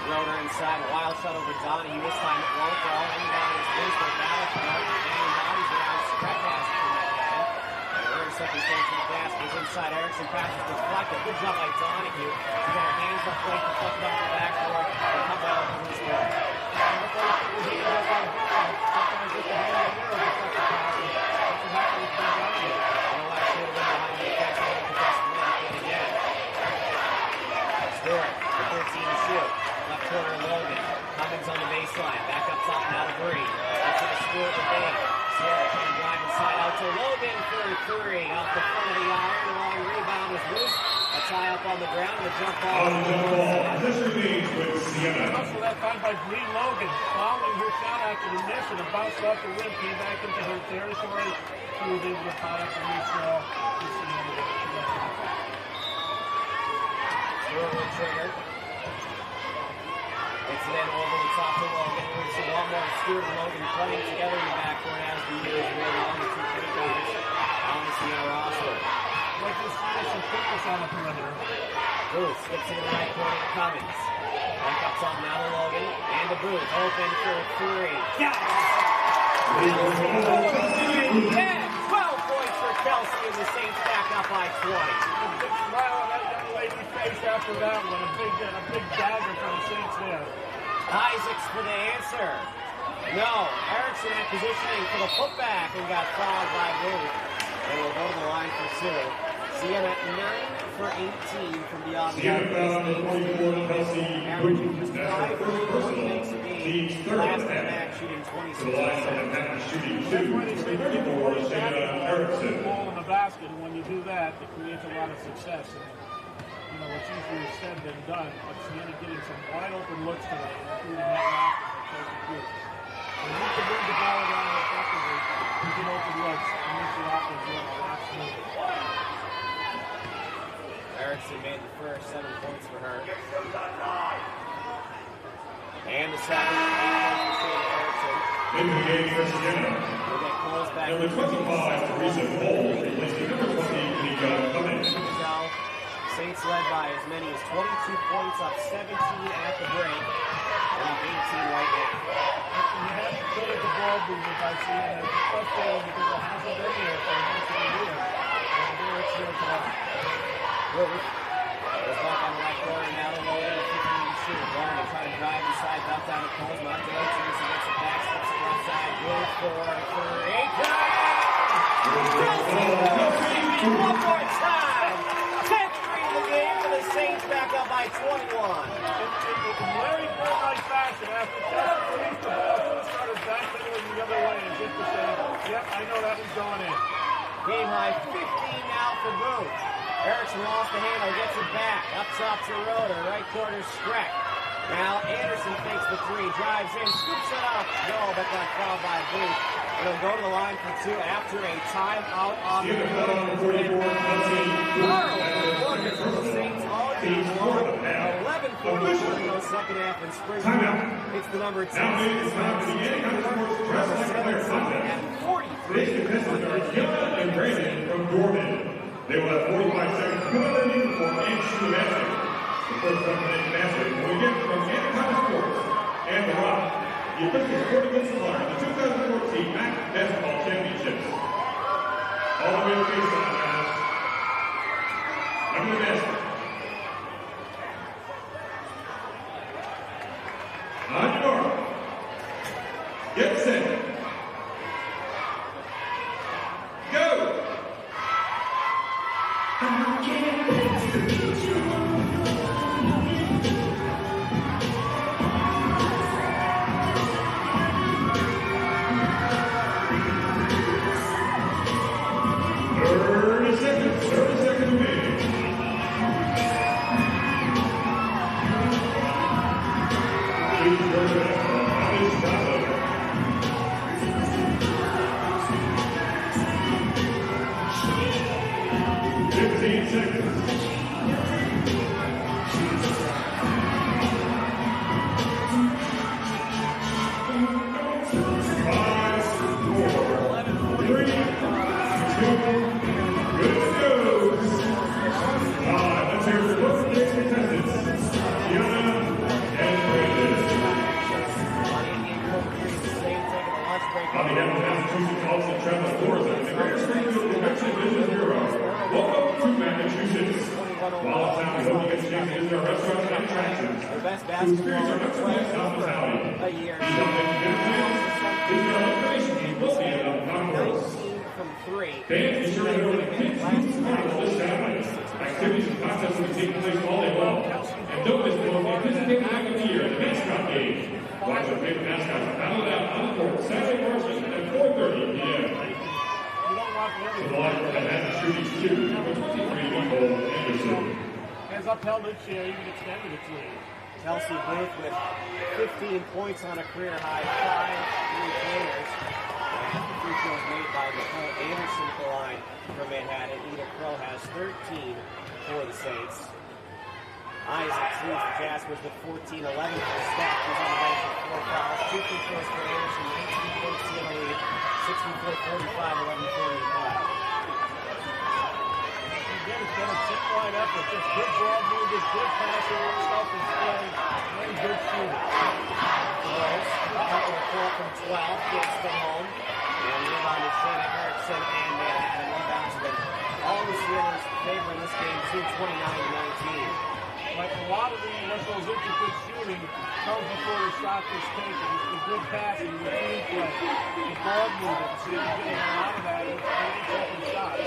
Rotor inside, a wild shot over Donahue. This time it won't go. Inbound is loose, but Dallas and bodies around Strack pass from that guy. Third second change from the gas was inside. Erickson passes deflected. Good job by Donahue. She got her hands up late, deflected off the backboard, and come out from this ball. Sometimes just a hand in the mirror deflected passes. That's what happened with Donahue. Well, that should have been behind the defense. They don't protect the man again. Stewart, the 13 to shoot. Left corner Logan. Cummings on the baseline. Back up top now to Bree. That's to Stewart with Bain. Sierra trying to drive inside out to Logan for 3. Off the front of the iron. The long rebound is loose. A tie up on the ground. The jump ball. On the jump ball, this remains with Siena. Also that time by Bree Logan. Following her shot after the miss and it bounced off the rim. Came back into her territory. She was able to tie up the loose ball. Stewart will trigger. It's then over the top to Logan. We've seen a lot more of Stewart and Logan playing together in the backcourt as the years roll on. The 2 point guards on the Siena roster. Like to see some quickness on the perimeter. Booth skips in the right corner to Cummings. Back up top now to Logan. And to Booth. Open for 3. Got it! Yeah! 12 points for Kelsey and the Saints back up by 20. A big smile on that young lady's face after that one. A big dagger for the Saints there. Isaacs for the answer. No. Erickson had positioning for the putback and got fouled by Booth. They will go to the line for 2. Siena 9 for 18 from beyond the Siena arc. foul number 44, Kelsey Averaging Booth. just That's 5 her first points personal. a game. Team's third Last in the in half. MAAC shooting To the line from 26%. the half shooting That's why 2 they for say to keep 34, the Siena ball Erickson. in the basket, and when you do that, it creates a lot of success. And, you know, it's easier said than done, but Siena getting some wide open looks today, including that last one. When you can bring the ball around effectively, you get open looks, and makes your offense run a lot smoother. Erickson made the first 7 points for her. And the second, 8 points for Siena Erickson. In the game for Siena. We'll get Coles back. Number 25, Teresa Cole, replacing number 20, Nika Cummings. So, Saints led by as many as 22 points, up 17 at the break, and up 18 right now. You have to put the ball movement by Siena. It's frustrating because it hasn't been there for most of the year. And there it's there tonight. Booth goes back on the right corner, now to low in, 15 to shoot. Warren try to drive inside, dump down to Coles, Montelottis against the back, steps it left side, Booth for 3. One more time! 10th free of the game for the Saints, back up by 21. In very good-like fashion, after Chelsea released the ball, started backpedaling the other way as if to say, yep, I know that was going in. Game high 15 now for Booth. Erickson lost the handle, gets it back. Up top to Roeder, right corner Streck. Now Anderson fakes the 3, drives in, scoops it up. No, but got fouled by Booth. It'll go to the line for 2 after a timeout on the Siena foul number 44, Kelsey Booth. for the Saints all game long. 11 points in the second half and spring. It's the number 10. Now ladies, time to begin. Sports Dress Like a Player contest. At 43. Today's contestants are Kiana and Brandon from Dorman. They will have 45 seconds to put on their uniform and shoot a basket. The first one to make a basket will get from Anaconda Sports and The Rock, the official sporting goods supplier of the 2014 MAAC Basketball Championships. All the way to baseline, guys. Under the basket. On your mark. Get set. Go! Thirty seconds remaining. Choose your best on this battle. 15 seconds. Five, four, 3, 2, good to go. Let's hear for both today's contestants, Siena and Brandon. On behalf of Massachusetts Austin Travel Tourism and the Greater Springfield Convention Business Bureau, welcome to Massachusetts. While in town, we hope you get a chance to visit our restaurants and attractions to experience our Mexican hospitality. A year. These updated dinner plans, visit our information sheet located on the bottom row. 19 from 3. Fans, be sure to go to the Kids Youth Carnival this Saturday. Activities and contests will be taking place all day long. And don't miss the most anticipated night of the year, the mascot game. Watch our favorite mascots battle it out on the court Saturday, March 8th at 4:30 p.m. You don't want the To other the line from the Massachusetts 2, number 23, Nicole Anderson. has upheld its share, even extended its lead. Kelsey Booth with 15 points on a career high, 5 3-pointers. And the free throws made by Nicole Anderson at the line from Manhattan. Ida Crow has 13 for the Saints. Isaac leads the Jaspers with 14-11 for the staff. He's on the bench with 4 fouls. 2 free throws for Anderson, 19 points in the lead, 64-45, 11:40 Again, it's been a tip wide effort. Just good ball movement, good passing, self-display, and good shooting. Rose, couple of 4 from 12, gets them home. And rebound to Siena Erickson and Manhattan. Rebounds have been all the Siena's favor in this game, 229-19. Like a lot of what goes into good shooting comes before the shot is taken. It's the good passing, the team play, the ball movement. So you're getting a lot of that with open shots.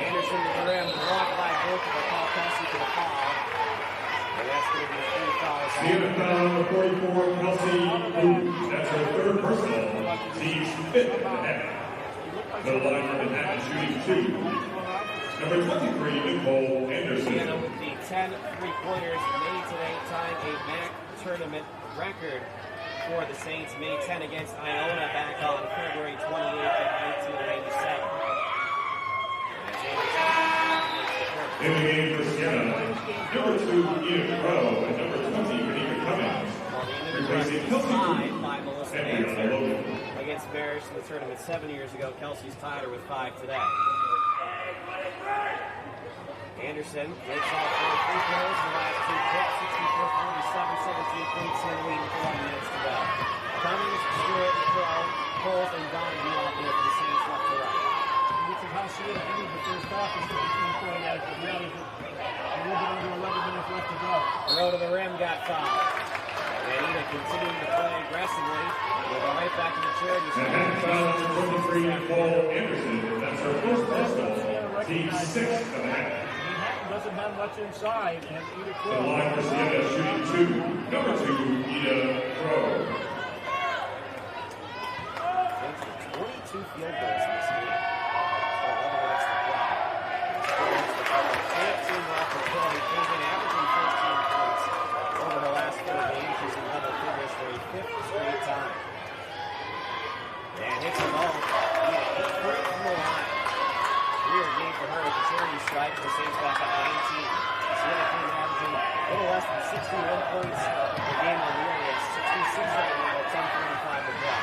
Anderson to the rim, for Kelsey Booth. That's her third personal. She's fifth in the half. No line for Manhattan shooting 2. Number 23, Nicole Anderson. Siena with the 10 3-pointers made today, tying a MAAC tournament record for the Saints. Made 10 against Iona back on February 28th of 1997. In the game for Siena, number 2, Edith Crow, and number 20, Renika Cummings. Replacing Kelsey Booth by Melissa and Brianna Logan. against Bears in the tournament 7 years ago. Kelsey's tied her with 5 today. Anderson takes off 4 free throws in the last 2 trips, 64-47, 17 points in the lead with 11 minutes to go. Cummings, Stewart, Crow, Coles, and Donahue all there for the Saints left to right. This is how Siena ended the first half with 17-point edge, but now there's a little bit under 11 minutes left to go. Row to the rim got fouled. And Ida continuing to play aggressively. We'll go right back to the charity. Manhattan foul number 23, Nicole Anderson. That's her first personal. Team 6 of the half. Manhattan doesn't have much inside, and Ida Crow. The line for Siena shooting 2. Number 2, Ida Crow. 22 field goals in this game. 11 minutes to play. 15 off the play. He's been averaging 13 points over the last 4 games. She's in double figures for a 5th straight time. And hits them all. Free from the line. Career game for her with the charity strike. The Saints back up 19. Siena came averaging a little less than 61 points per game on the year. It's 66 right now at 10:45 to play.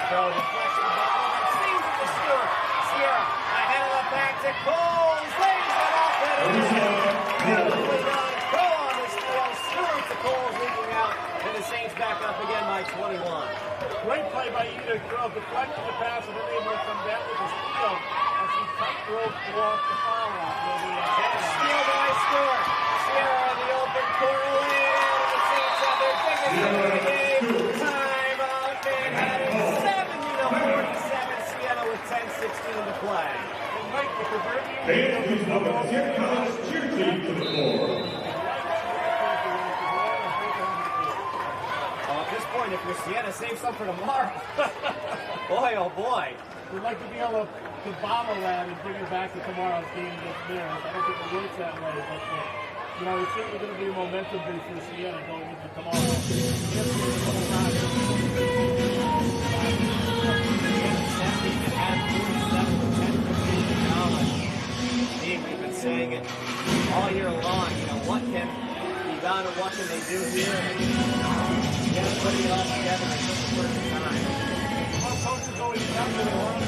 Crow deflects the ball and sees it to Stewart. Sierra ahead of the back to Coles. Lays it off and beautifully done. Crow on the steal. Stewart to Coles leading out. And the Saints back up again by 21. Great play by Ida Crow, deflecting the pass and then able to come down with the steal as he tightrope walked the foul out. And a steal by Stewart. Sierra in the open court, laying out, and the Saints have their biggest lead of the game. Time out, Manhattan 70-47. Siena with 10:16 to play. And Mike, the proverbial... Fans, please welcome the Siena College cheer team to the floor. Well, at this point, if you're Siena, save some for tomorrow. Boy, oh boy. We'd like to be able to bottle that and bring it back to tomorrow's game against Bears. I don't think it works that way, but you know, it's certainly going to be a momentum boost for Siena going into tomorrow. We've been saying it all year long. You know, what can be done and what can they do here? Siena putting it all together in just the first time. Well, coaches always come to the line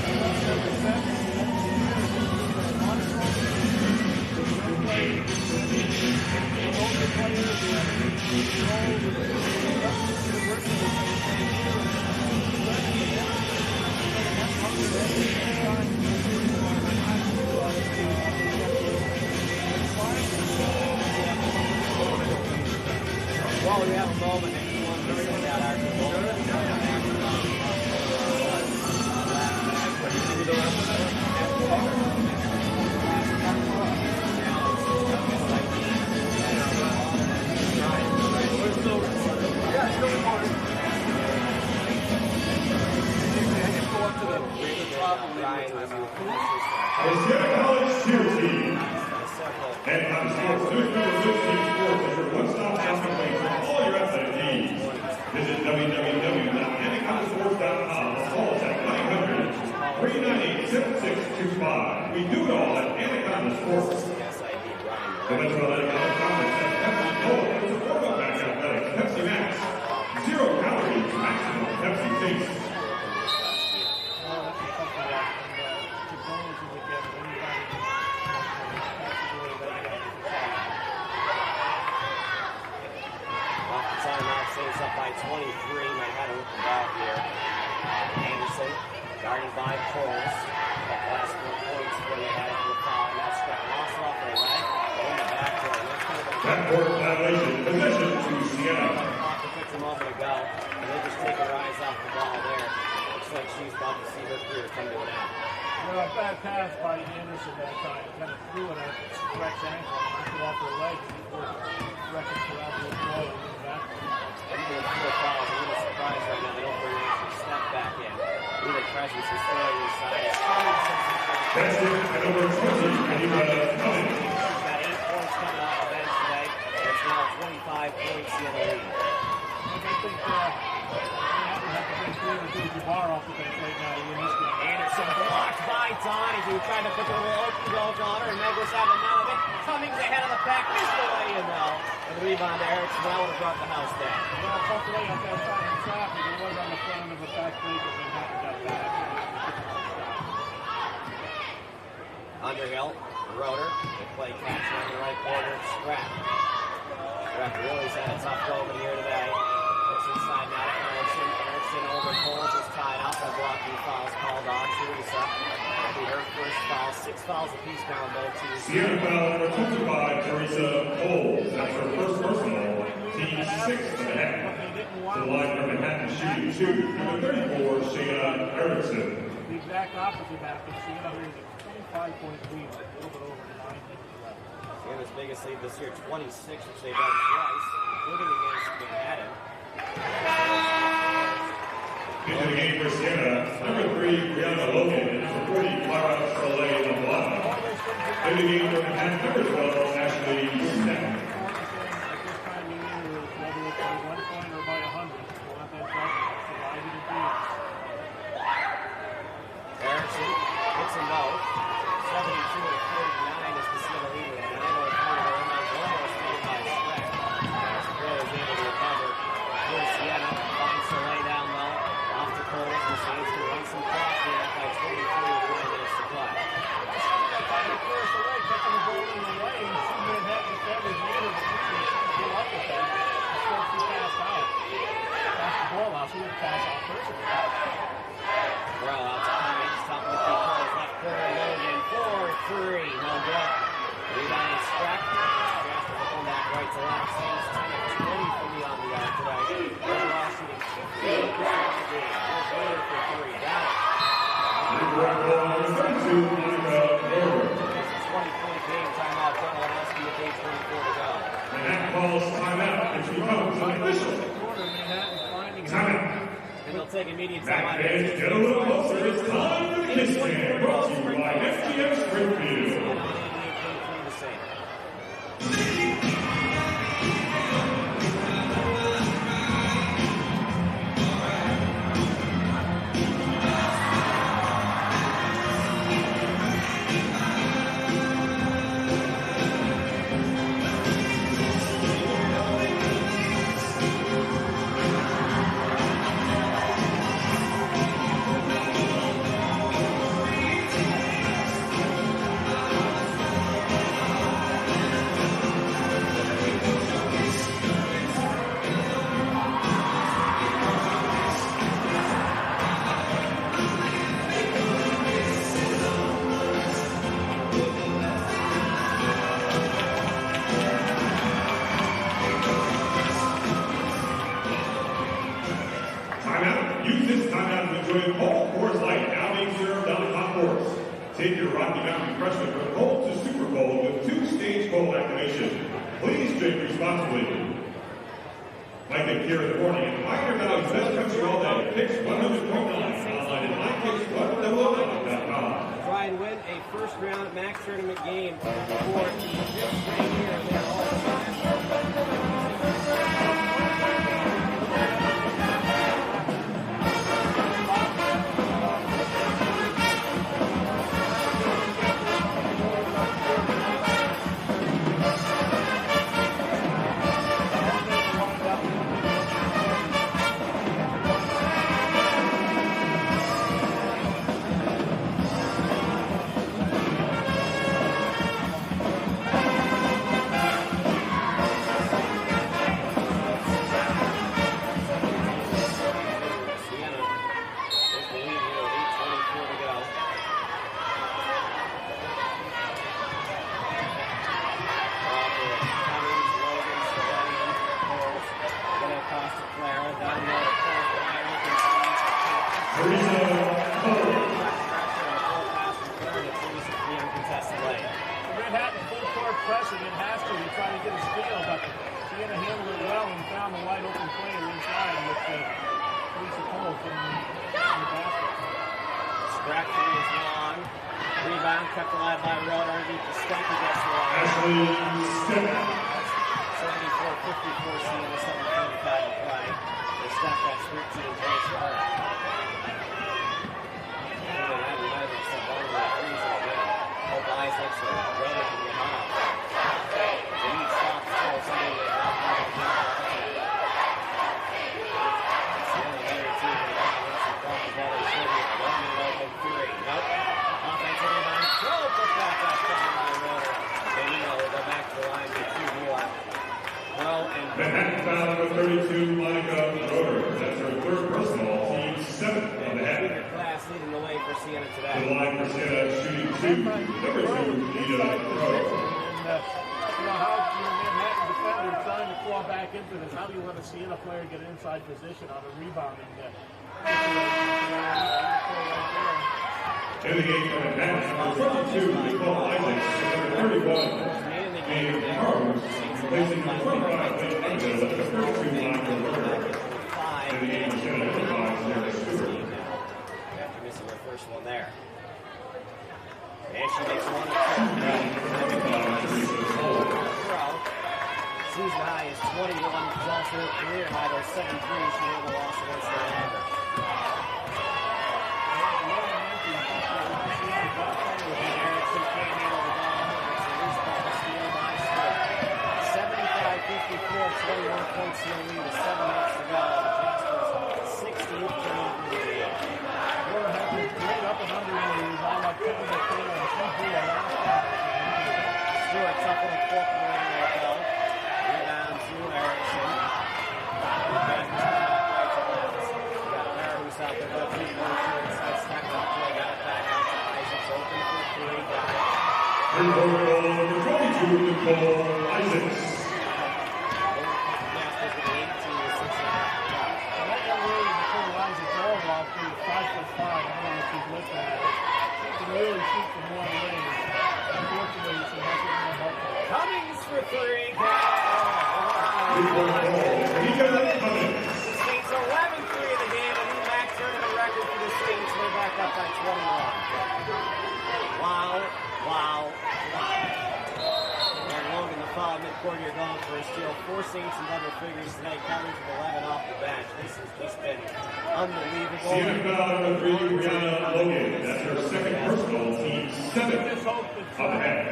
While we have a moment, if you want to send out our The Siena College cheer team. Anaconda Sports, News Number 16 Sports is your one-stop shopping place for all your athletic needs. Visit www.anacondasports.com or call us at 900-398-7625. We do it all at Anaconda Sports. The Metropolitan Athletic Conference has Pepsi Cola and supportive back athletics, Pepsi Max. 0 calories, maximum Pepsi taste. Up by 23, Manhattan with the ball here. Anderson, guarded by Coles. The last 4 points for the head of the foul, and that's got lost off their leg. In the backcourt. Backcourt violation, possession to Siena. Off the pitch a moment ago, and they just take her eyes off the ball there. Looks like she's about to see her career come to an end. Well, a bad pass by Anderson that time. Kind of threw it at Rex ankle and knocked it off her leg before Rex threw out the ball and went back. Even with 4 fouls, I'm a little surprised right now they don't bring an extra step back in. Either presence is throwing inside. That's it at number 20, Anita Cummings. He's got 8 points coming off the bench today. It's now 25 points in the lead. I think we have to bring Cleveland to Jabbar off the bench right now to win this game. Anderson blocked by Donahue, trying to put the little open goal on her, and Meglis having none of it. Cummings ahead of the pack, missed the way in though. And the rebound to Erickson, that would have brought the house down. Well, hopefully up that side of the traffic, it was on the front of a back break, but they haven't got back. Underhill, Roeder, they play catch on the right corner, Scrap. Scrap really has had a tough go over here today. Looks inside now to Erickson. Erickson over Coles is tied up. That blocking fouls called on Teresa. That'll be her first foul. 6 fouls apiece now on both teams. Siena foul number 25, Teresa Coles. That's her first personal. Team 6 to Manhattan. To the line from Manhattan, shooting 2. Number 34, Siena Erickson. The exact opposite happened. Siena is a 25-point lead, a little bit over 9 minutes left. Siena's biggest lead this year, 26, which they've done twice, including against Manhattan. Into the game for Siena, number 3, Brianna Logan, and number 40, Clara Soleil Lavalata. In the game for Manhattan, number 12, Ashley Steck. At this time of year, whether it's by 1 point or by 100, we'll have that problem. Surviving the teams. Erickson hits them both. 72 to 49 is the Siena lead with 9:03 to remain. Almost made by Steck. As the player is able to recover for Siena. Finds Soleil down low. Off to Coles. The Saints can run some clock here by 23 with 9 minutes to play. That time of year, Soleil catching the ball in the lane. She may have defenders later, but she didn't deal up with that. Instead, she passed out. Passed the ball out. She didn't pass out first. Well, out to Cummings. Top of the key Coles. Left corner. Logan. 4-3. No good. Rebound is Scrap. Scrap will come back right to left. Saints 10 of 20 from beyond the arc today. Overall shooting 58% of the game. Here's Logan for 3. Got it. Number 32, Monica Roeder. It's a 20-point game. Timeout. Donalowski with 8:24 to go. Manhattan calls timeout, which becomes an official Quarter, Manhattan's finding her. timeout. And they'll take immediate Back timeout. fans, get a little closer. It's time for the Kiss Cam, brought to you by FTX Springfield. The same. Timeout. Use this timeout to enjoy Cold Coors Light, now being served on the hot course. Take your Rocky Mountain refreshment from cold to super cold with 2-stage cold activation. Please drink responsibly. Mike and Kira in the morning and Pioneer Valley's best country all day. Picks 100.9 online at MyPicks100.com. Try and win a first round MAAC tournament game for the 5th straight year. They're all Scrap three is long. Rebound kept alive by Road underneath the step against the line. Ashley Step. 74-54 Siena, 7:35 to play. The step that's 13 points for her. Hope Isaacs or Roder can get off. They need stop still, somebody that not have a good opportunity. It's the only other team that wants to block the ball. They should be running open three. Nope. Offensive rebound. Throw. Put back up. Down by Roder. Benino will go back to the line with 2 more. Manhattan foul number 32, Monica Roder. That's her third personal, team 7 on the head. Junior class leading the way for Siena today. To the line for Siena, shooting 2, number 2, Nina Roder. And, how Manhattan defender trying to claw back into this? How do you let a Siena player get inside position on a rebounding In the game for Manhattan, number 22, Nicole Isaacs, number 31, Dave Carnes, replacing the 25 late Angel, the first 2 Monica Roder. In the game for Siena, number 5, Sarah Stewart. After missing her first one there. And she makes one season high is 21. She's also her career high. There's 7 threes. She had a loss against the Lander. Erickson can't handle the ball. It's a loose ball to steal by Stewart. 75-54, 21 points in the lead with 7 minutes to go. Jasper's 16th turnover in the league. We're having great up and under in the ball up Kevin McCain and Stewart up on the fourth one right though. Rebound to Erickson. Back to right to left. We got Bear who's out there with 3 points inside step up play. Got it back out to Isaacs open for 3. Got it. Third quarter goal number 22, Nicole Isaacs. Jasper's with 18 to 6 and a half. that young lady before the lines of ball off is 5'5". I don't know if she's listening. She can really shoot from one range. Unfortunately, she hasn't been helpful. Cummings for 3. Saints 11-3 in the game, a new MAAC tournament record for the Saints. They're back up by 21. Wow. And Logan, the foul midcourt here going for a steal. 4 Saints in double figures tonight. Cummings with 11 off the bench. This has just been unbelievable. Siena foul number 3, Brianna Logan. That's her second personal, team 7 Just hope that, on the head.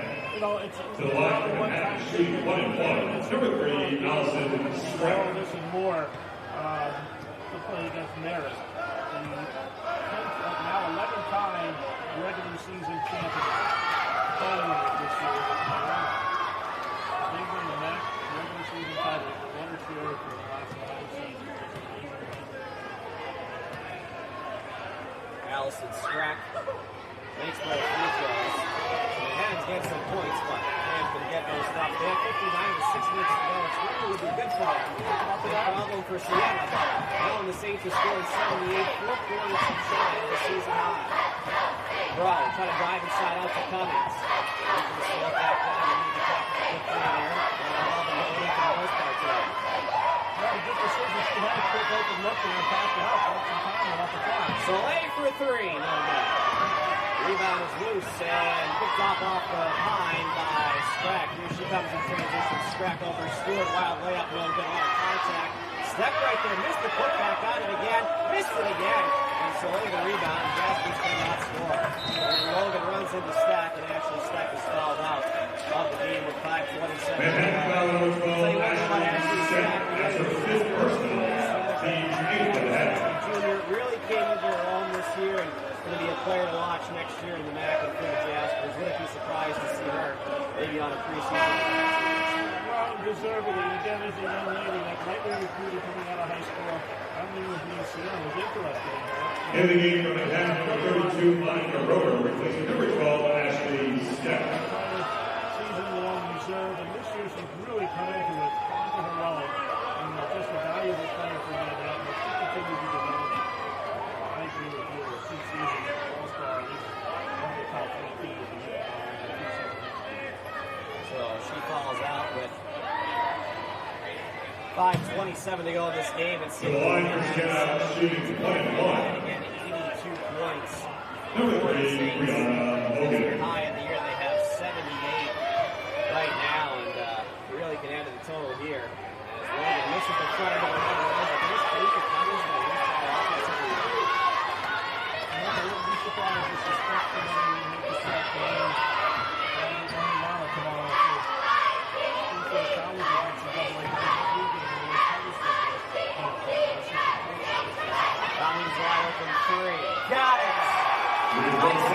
it's To the line for Manhattan, shooting 1 and 1. It's number 3, Allison Scrap. this is more to play against Merit. Now 11-time regular season champion. This year. They win the MAAC regular season title. One or 2 for the last 9 seasons. Allison Strack makes both free throws. Manhattan's getting some points, but Manhattan's going to get those stops. They have 59 with 6 minutes to go. It really would be good for them. Big problem for Siena. Now the Saints are scoring 78, 4 quarters from shy of the season high. Bro, trying to drive inside out to Cummings. You can slow back down. You need to catch the quick three there. And all the movement for the most part today. Well, good decision. She had a quick open look and pass it out. Got some time off the clock. Soleil for 3. No good. Rebound is loose and picked off the line by Strack. Here she comes in transition. Strack over Stewart. Wild layup. No good. A lot of contact. Step right there. Missed the putback. Got it again. Missed it again. And Soleil the rebound. Jaspers cannot score. And Logan runs into Stack, and actually Stack is fouled out of the game with 5:27. Manhattan foul number 12, Ashley Step. That's her 5th personal, team 8 on the head. Junior really came into her own this year and going to be a player to watch next year in the MAAC and for the Jaspers. Wouldn't be surprised to see her maybe on a preseason. Well, deservedly. Again, as a young lady that might be recruited coming out of high school, I mean, with Siena was interested in her. In the game for Manhattan, number 32, Monica Roder, replacing number 12, Ashley Step. Season-long reserve, and this year she's really come into it, onto her own, and just a valuable player for Manhattan. If she continues to develop, I agree with you. 2 seasons, all-star, at least one of the top 3 teams in the So she falls out with 5:27 to go in this game. And To the line for Siena, shooting 1 and 1. Again, 82 points. Number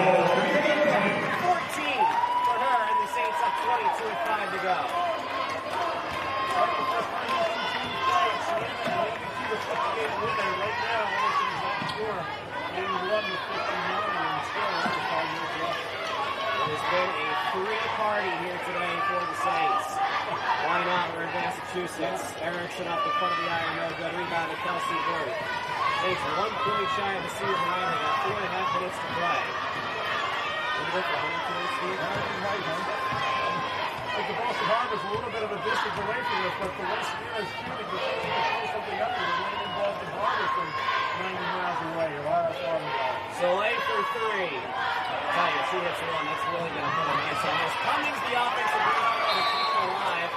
calls 38-20. 14 for her, and the Saints up 22 with 5 to go. It has been a free party here today for the Saints. Why not? We're in Massachusetts. Erickson up the front of the iron, no good. Rebound to Kelsey Booth. Saints 1 point shy of the season high. They got 4.5 minutes to play. What do you think for home today, Steve? Like the Boston Harbor's a little bit of a distance away from us, but the way Siena's shooting, they're trying to throw something up there. They're in Boston Harbor from 90 miles away, or far away. Soleil for 3. I tell you, she hits one. That's really going to put an answer on this. Cummings, the offensive rebound, to keep it alive.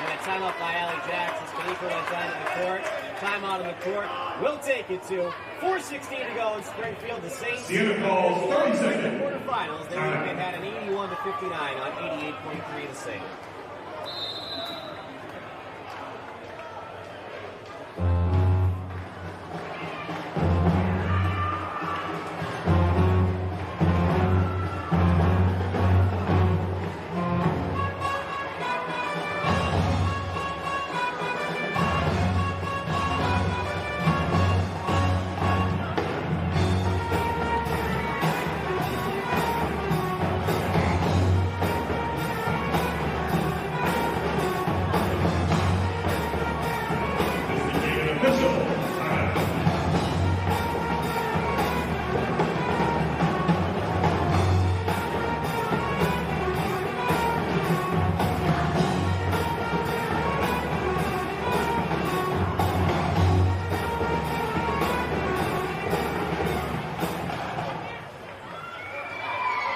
And a timeout by Allie Jackson. Kanico went down to the court. Timeout in the court. We'll take it to 4:16 to go in Springfield. The Saints. Siena calls 30 In seconds. the quarterfinals, they had an 81-59 on 88.3 to Saints.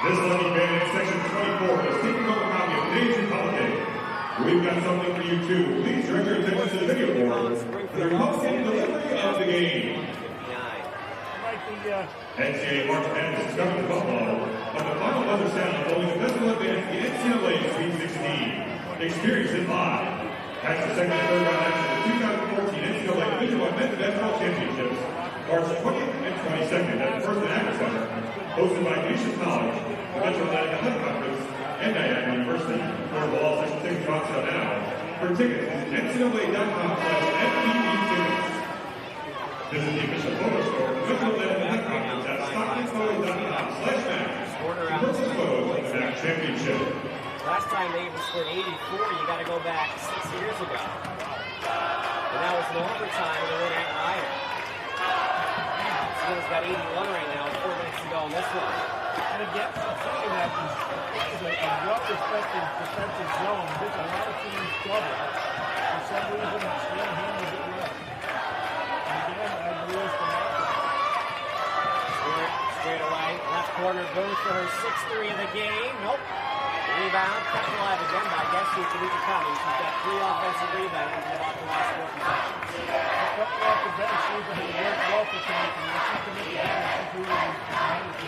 This lucky man in section 24 is taking over a copy of today's Republican. We've got something for you too. Please direct your attention to the video board for the Republican delivery of the game. NCAA March Madness is coming to Buffalo, but the final buzzer sound following the best will advance the NCAA Sweet 16. Experience it live. Catch the second and third round action of the 2014 NCAA Division I Men's Basketball Championships, March 20th and 22nd at the First and Agri Center, hosted by Nation College, the Metro Atlantic Athletic Conference, and Niagara University. Affordable all section 6 drops out now. For tickets, visit ncaa.com/MPE-tickets. Visit the official photo store of the Metro Atlantic Athletic Conference at stockingphoto.com/MAAC. Purchase photos of the MAAC Championship. Last time they even scored 84, you got to go back 6 years ago. And that was in overtime, and they went at Ryder. Siena's got 81 right now, 4 minutes to go on this one. And again, something that is a well-respected defensive zone. There's a lot of teams struggle. For some reason, Siena handles it well. And again, I realize the market. Straight away, left corner goes for her 6-3 of the game. Nope. Rebound, kept alive again by Kanico Cummings. She's got 3 offensive rebounds in about the last 4 possessions. Coming off the bench, seems like it worked well for Kanico. When she commits the ball, she's really managed.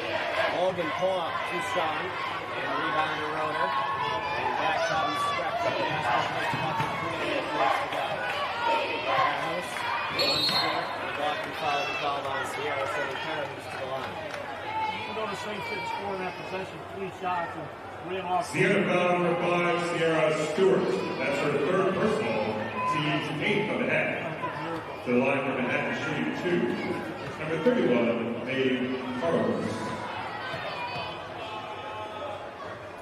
Logan pull up too strong. And rebound to Roeder. And back comes Streck to the basket. About 3 minutes to go. Firehouse, one score. The blocking foul is called on Sierra, sending Firehouse to the line. Even though the Saints didn't score in that possession, 3 shots and ran off. Siena foul number 5, Sierra Stewart. That's her 3rd personal. Team's 8th of the half. To the line for Manhattan shooting 2. Number 31, Dave Carlos.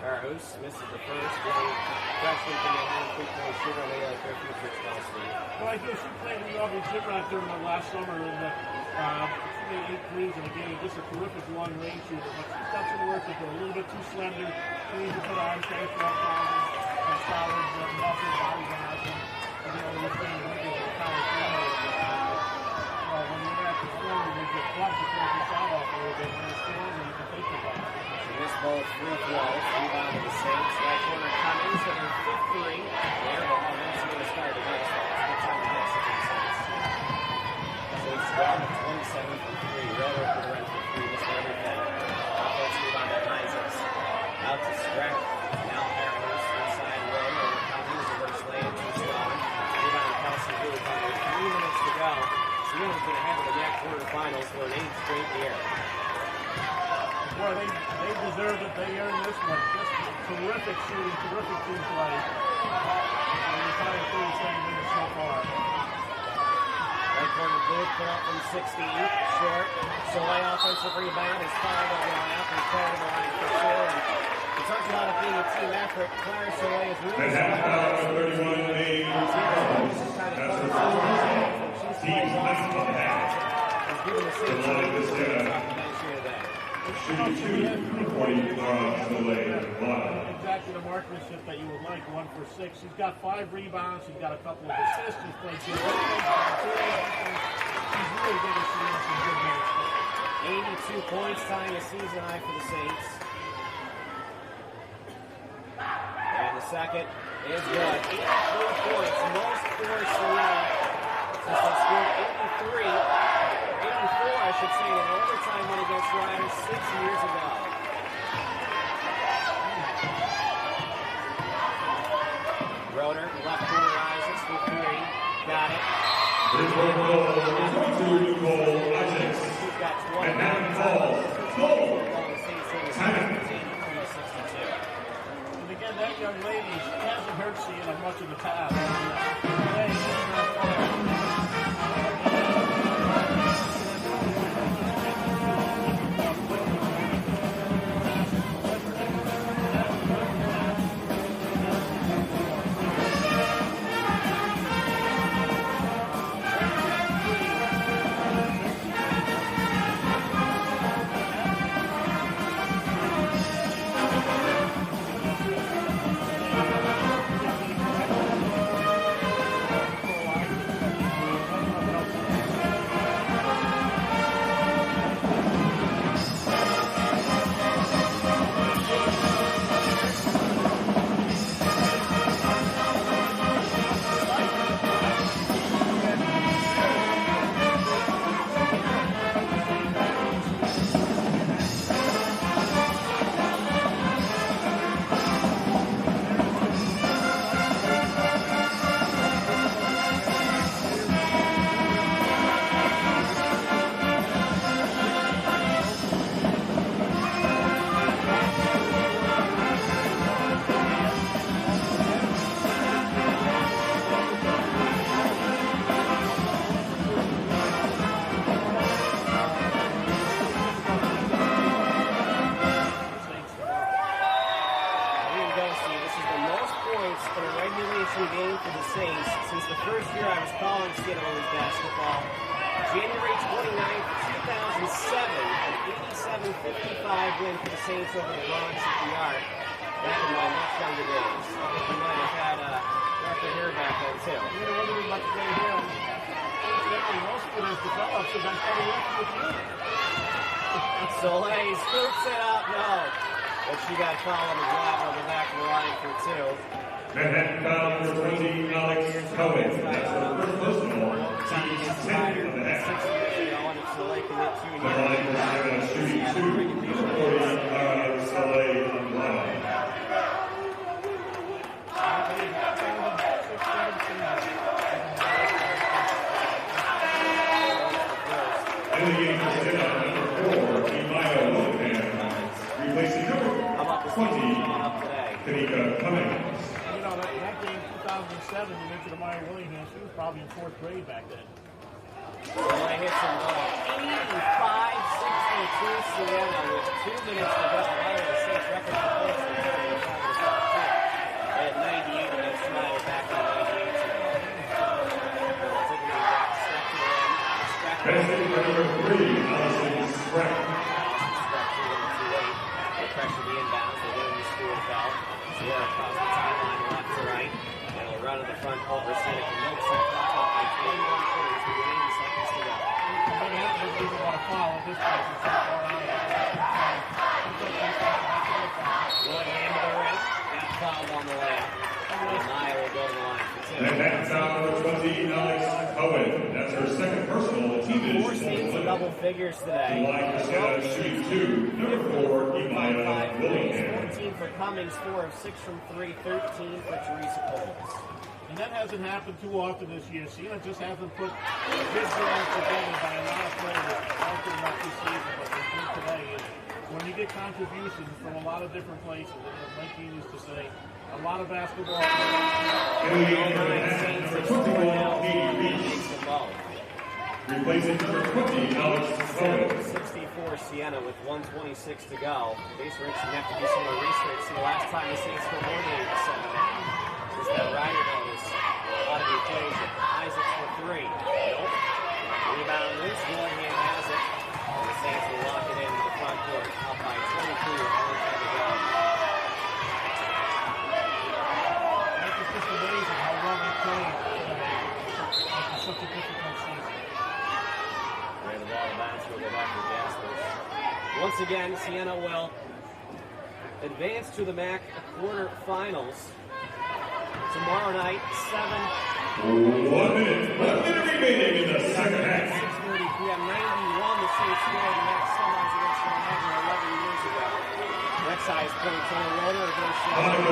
Carlos misses the first. Freshman from Manhattan, 3-point shooter. They like their future spouse. Well, I think she played in the Auburn Gym right during the last summer, and she made 8 threes in a game. Just a terrific long-range shooter, but she's got some work to do. A little bit too slender. She needs to put on face for and solid muscle body mass. And you know, you're playing regular college level. When you're at the floor, you get plugged to take your shot off a little bit. When you're scoring, you can take the ball. She missed both free throws. Rebound to the Saints. Right corner Cummings with her 5th three. There, but that's going to start again. So it's a good time to get some Saints. Saints down to 27 from 3. Roeder for the run for 3. Missed everything. Offense rebound to Isaacs. Out to Streck. Now Harris inside Roeder. Cummings reverse lane too strong. Rebound to Kelsey Booth. Under 3 minutes to go. Siena's going to head to the next quarterfinals for an 8th straight year. Boy, they They deserve it. They earned this one. Just terrific shooting, terrific team play. The entire 37 minutes so far. Right corner Booth put up from 16, short. Soleil offensive rebound is fouled on the layup and cleared to the line for sure. We talked about it being a team effort. Clara Soleil is really Manhattan 31 made That's her first team ninth on the half. The line is shooting 2 from Soleil. Exactly the marksmanship that you would like, 1 for 6. She's got 5 rebounds. She's got a couple of assists. She's played good. She's really good at shooting some good minutes. 82 points, tying a season high for the Saints. And the second is good. 83 points, most for Siena. Since they scored 84, I should say, in an overtime win against Riders 6 years ago. Roeder, left corner rises for 3. Got it. Here's one goal. 22 goal. Isaacs. He's got 20. Manhattan falls. Goal. And again, that young lady, she hasn't hurt Siena much in the past. Today, she's not playing. game for the Saints since the first year I was calling Siena Women's basketball. January 29th, 2007, an 87-55 win for the Saints over the Bronx at the Yard. Back in my much younger days. I think we might have had Dr. Hair back then too. You know, whether we'd like to play him. Incidentally, most of it is developed since I started working with you. Soleil scoops it up, no. But she got fouled on the drive on the back of the line for two. Manhattan foul for 20, Alex Cohen. That's her first personal. Team 10 on the half. Soleil can hit two. The line was shooting 2. Number 40, Soleil on the line. In the game for Siena, number 4, Emilia Willingham, replacing number 20, Kanika Cummings. You know, that game, 2007, you mentioned Amaya Willingham. She was probably in 4th grade back then. Soleil hits him low. 85-62 Siena with 2 minutes to go. That is the Saints record for points in the area. At 98 against Schneider back in 98. Passing number 3, Allison Spratt. They pressure the inbounds. They get in the school foul. Sierra across the timeline, left to right. And it'll run to the front over Siena. Milks it up by 21 points with 80 seconds to go. They didn't want to foul at this point. It's so far out. Willingham to the rim. Got fouled on the layup. And Maya will go to the line for two. Manhattan foul for 20, Alex Cohen. That's her second personal. The team is 4 Saints in double figures today. The line for Siena shooting 2. Number 4, Emilia Willingham. 14 for Cummings, 4 of 6 from 3, 13 for Teresa Coles. And that hasn't happened too often this year. Siena just hasn't put good games together by a lot of players. Also not this season, but they do today. And when when you get contributions from a lot of different places, and as Mikey used to say, a lot of basketball. Replacing number 20, Alex Cohen. 64 Siena with 1:26 to go. Base Rick's going to have to do some more research. See, the last time the Saints scored more than 7 is that Ryder notice out of the equation. Isaacs for 3. Nope. Rebound loose. Willingham has it. And the Saints will lock it in to the front court. Up by 22 with 1 time to go. It's just amazing how well they played today. It's such a difficult season. Ran the ball bounce. We'll go back to Jaspers. Once again, Siena will advance to the MAAC quarterfinals tomorrow night. 1 minute remaining in the second half. 6:30 p.m. 91. The Saints scored in the MAAC semis against Manhattan 11 years ago. Next highest point, Tanner Roeder against Siena. 9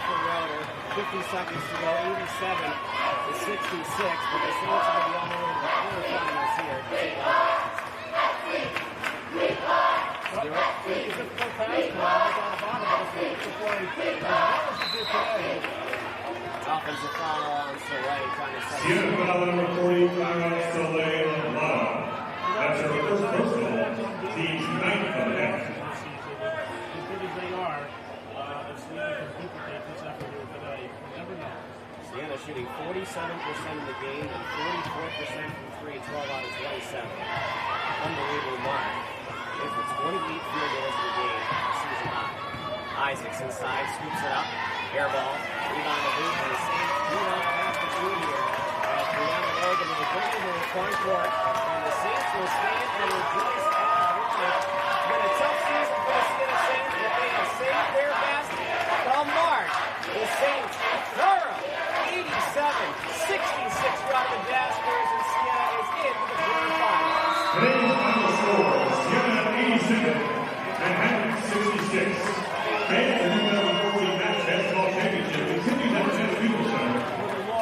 for Roeder. 50 seconds to go. 87 to 66. But the Saints are going to be on their way to the quarterfinals here. It's a full pass, but I got a bottom of it. It's a play. As well as you did today. Offensive foul on Soleil trying to set Siena foul number 45, Soleil Lada. That's her first personal. Team's 9th on the half. As good as they are, if Siena can duplicate this effort here today, you never know. Siena shooting 47% of the game and 44% from 3, 12 out of 27. Unbelievable mark. For 28 field goals in the game, season high. Isaacs inside, scoops it up, air ball, rebound the loop, and the Saints do not pass the through here. As Brianna Logan will bring it to the front court, and the Saints will stand and rejoice as one. Been a tough season for the Siena Saints, but they have saved their best. Come March, the Saints thorough 87-66 run the Jaspers, and Siena is into the quarterfinals. Today's final score, Siena 87, Manhattan 66. Fans of the 2014 MAAC Basketball Championship continues at the People Center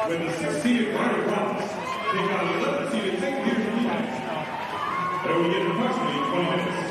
when the 6-seeded Ryder Rockets take on the 11-seeded St. Peter's United. They will get approximately 20 minutes.